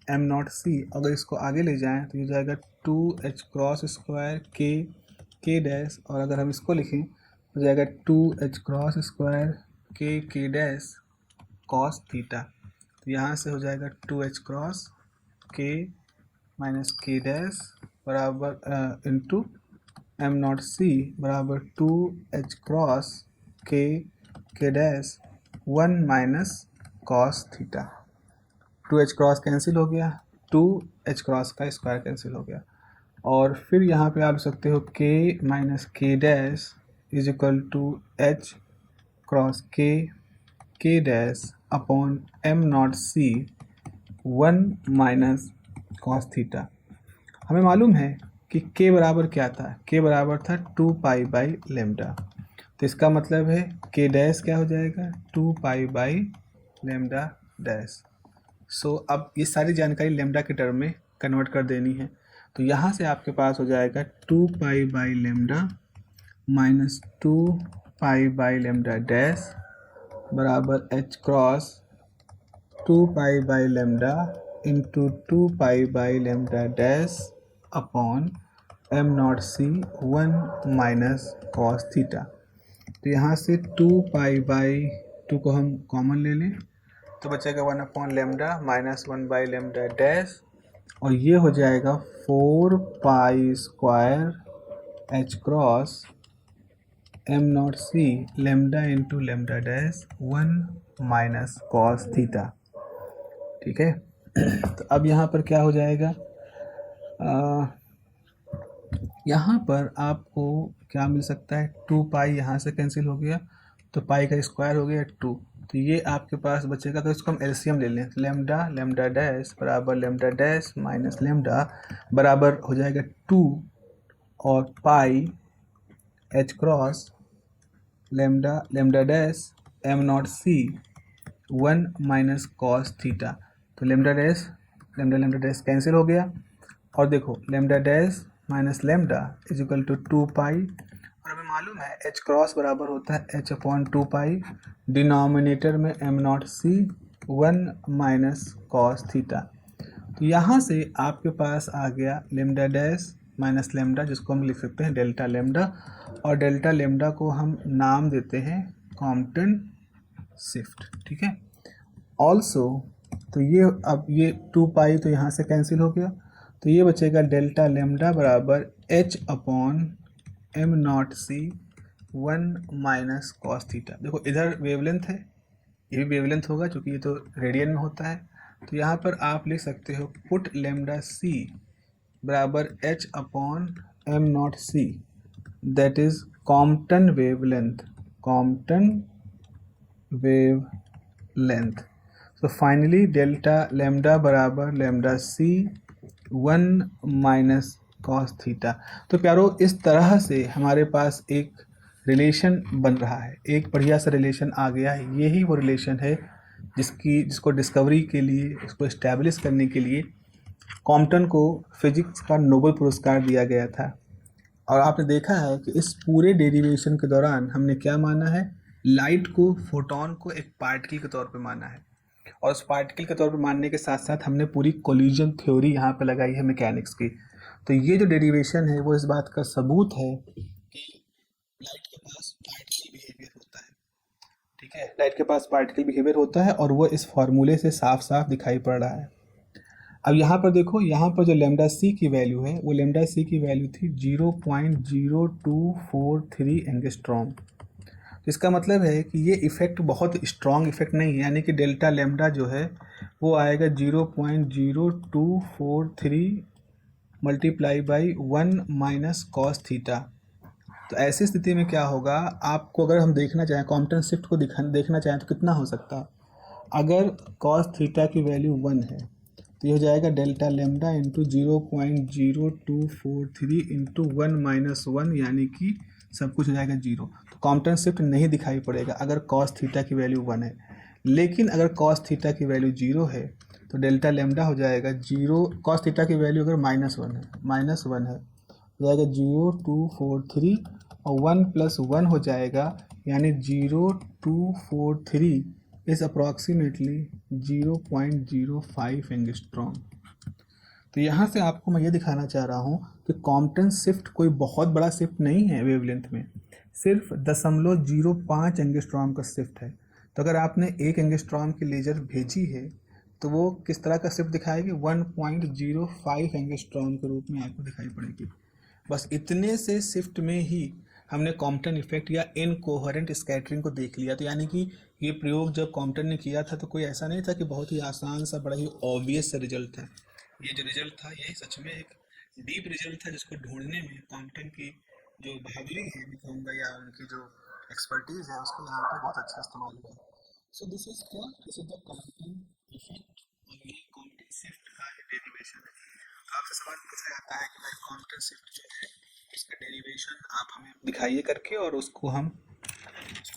एम नॉट सी। अगर इसको आगे ले जाएं तो ये जाएगा 2 एच क्रॉस स्क्वायर के डैश, और अगर हम इसको लिखें तो जाएगा 2 एच क्रॉस स्क्वायर के डैश कॉस थीटा। तो यहाँ से हो जाएगा 2 एच क्रॉस के माइनस के डैश बराबर इंटू एम नॉट सी बराबर 2 एच क्रॉस के dash 1 minus cos theta. 2 H cross cancel हो गया, 2 एच क्रॉस का स्क्वायर कैंसिल हो गया, और फिर यहाँ पे आप लिख सकते हो के माइनस के dash is equal to H cross के डैश अपॉन एम नॉट सी 1 माइनस कॉस थीटा। हमें मालूम है कि के बराबर क्या था, के बराबर था 2 पाई बाई लेमडा। तो इसका मतलब है के डैश क्या हो जाएगा 2 पाई बाई लेमडा डैश। सो अब ये सारी जानकारी लेमडा के टर्म में कन्वर्ट कर देनी है। तो यहाँ से आपके पास हो जाएगा 2 pi by lambda minus 2 pi by lambda dash बराबर H cross 2 pi by lambda into 2 pi by lambda dash upon M naught C 1 minus cos theta. तो यहाँ से 2 पाई बाई 2 को हम कॉमन ले लें तो बचेगा 1 upon lambda minus 1 by lambda dash, और ये हो जाएगा 4 pi square h cross m naught c lambda into lambda dash 1 minus cos theta. ठीक है। तो अब यहाँ पर क्या हो जाएगा, यहाँ पर आपको क्या मिल सकता है, 2 पाई यहाँ से कैंसिल हो गया तो पाई का स्क्वायर हो गया 2, तो ये आपके पास बचेगा। तो इसको हम एलसीएम ले लें, लेमडा डैश बराबर लेमडा डैश माइनस लेमडा बराबर हो जाएगा 2 और pi H cross lambda dash M naught सी 1 माइनस कॉस थीटा। तो लेमडा डैश कैंसिल हो गया, और देखो lambda dash minus lambda is equal to 2 pi, और हमें मालूम है एच क्रॉस बराबर होता है एच अपॉन 2 पाई, डिनोमिनेटर में एम नॉट सी 1 माइनस कॉस थीटा। तो यहाँ से आपके पास आ गया लेमडा डैश माइनस लेमडा, जिसको हम लिख सकते हैं डेल्टा लेमडा, और डेल्टा लेमडा को हम नाम देते हैं कॉम्पटन शिफ्ट। ठीक है। ऑल्सो तो ये अब ये 2 पाई तो यहाँ से कैंसिल हो गया, तो ये बचेगा डेल्टा लेमडा बराबर एच अपॉन एम नॉट सी 1 माइनस कॉस थीटा। देखो इधर वेवलेंथ है, ये भी वेवलेंथ होगा क्योंकि ये तो रेडियन में होता है। तो यहाँ पर आप लिख सकते हो पुट लेमडा सी बराबर h upon M naught c, that is Compton wavelength, Compton wavelength. तो फाइनली डेल्टा लैम्डा बराबर lambda c 1 minus cos theta. तो प्यारो इस तरह से हमारे पास एक रिलेशन बन रहा है, एक बढ़िया सा रिलेशन आ गया है। यही वो रिलेशन है जिसको डिस्कवरी के लिए, इसको इस्टेब्लिश करने के लिए कॉम्पटन को फिजिक्स का नोबेल पुरस्कार दिया गया था। और आपने देखा है कि इस पूरे डेरिवेशन के दौरान हमने क्या माना है, लाइट को, फोटोन को एक पार्टिकल के तौर पे माना है। और उस पार्टिकल के तौर पे मानने के साथ साथ हमने पूरी कोलिजन थ्योरी यहाँ पे लगाई है मैकेनिक्स की। तो ये जो डेरिवेशन है वो इस बात का सबूत है कि लाइट के पास पार्टिकल बिहेवियर होता है। ठीक है, लाइट के पास पार्टिकल बिहेवियर होता है और वो इस फॉर्मूले से साफ साफ दिखाई पड़ रहा है। अब यहाँ पर देखो, यहाँ पर जो लेमडा सी की वैल्यू है वो लेमडा सी की वैल्यू थी 0.0243 एंगस्ट्रॉम। तो इसका मतलब है कि ये इफेक्ट बहुत स्ट्रॉन्ग इफेक्ट नहीं है, यानी कि डेल्टा लेमडा जो है वो आएगा 0.0243 multiply by 1 minus cos theta. तो ऐसी स्थिति में क्या होगा, आपको अगर हम देखना चाहें कॉम्पटन शिफ्ट को देखना चाहें तो कितना हो सकता है। अगर कॉस थीटा की वैल्यू 1 है तो ये हो जाएगा delta lambda into 0.0243 into 1 minus 1, यानी कि सब कुछ हो जाएगा 0। तो कॉम्पटन शिफ्ट नहीं दिखाई पड़ेगा अगर कॉस थीटा की वैल्यू 1 है। लेकिन अगर कॉस थीटा की वैल्यू 0 है तो डेल्टा लेमडा हो जाएगा 0, कॉस थीटा की वैल्यू अगर -1 है, हो जाएगा 0.243 और 1 + 1 हो जाएगा, यानी 0.243 इज अप्रॉक्सीमेटली 0.05 एंगस्ट्रॉम। तो यहाँ से आपको मैं ये दिखाना चाह रहा हूँ कि कॉम्पटन शिफ्ट कोई बहुत बड़ा शिफ्ट नहीं है वेवलेंथ में, सिर्फ 0.05 एंगस्ट्रॉम का शिफ्ट है। तो अगर आपने 1 एंगस्ट्रॉम की लेजर भेजी है तो वो किस तरह का शिफ्ट दिखाएगी, 1.05 एंगस्ट्रॉम के रूप में आपको दिखाई पड़ेगी। बस इतने से शिफ्ट में ही हमने कॉम्पटन इफेक्ट या इनकोहेरेंट स्कैटरिंग को देख लिया। तो यानी कि ये प्रयोग जब कॉम्पटन ने किया था तो कोई ऐसा नहीं था कि बहुत ही आसान सा, बड़ा ही ऑब्वियस सा रिजल्ट था। ये जो रिजल्ट था ये सच में एक डीप रिजल्ट था, जिसको ढूंढने में कॉम्पटन की जो बहादुरी है मैं कहूँगा, या उनकी जो एक्सपर्टीज है उसको यहाँ पर बहुत अच्छा इस्तेमाल हुआ। सो दिस इज क्या, this is the Compton effect और ये कॉम्पटन शिफ्ट का डेरिवेशन है। आपसे सवाल पूछा जाता है कि भाई कॉम्पटन शिफ्ट जो है इसका डेरिवेशन आप हमें दिखाइए करके, और उसको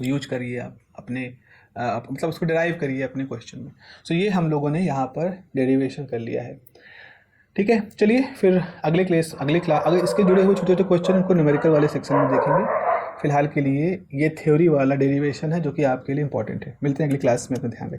यूज करिए आप अपने मतलब उसको डिराइव करिए अपने क्वेश्चन में। सो ये हम लोगों ने यहाँ पर डेरिवेशन कर लिया है। ठीक है, चलिए फिर अगले क्लास अगर इसके जुड़े हुए छोटे छोटे क्वेश्चन को न्यूमेरिकल वाले सेक्शन में देखेंगे। फिलहाल के लिए ये थ्योरी वाला डेरिवेशन है जो कि आपके लिए इंपॉर्टेंट है। मिलते हैं अगली क्लास में, अपना ध्यान रखें।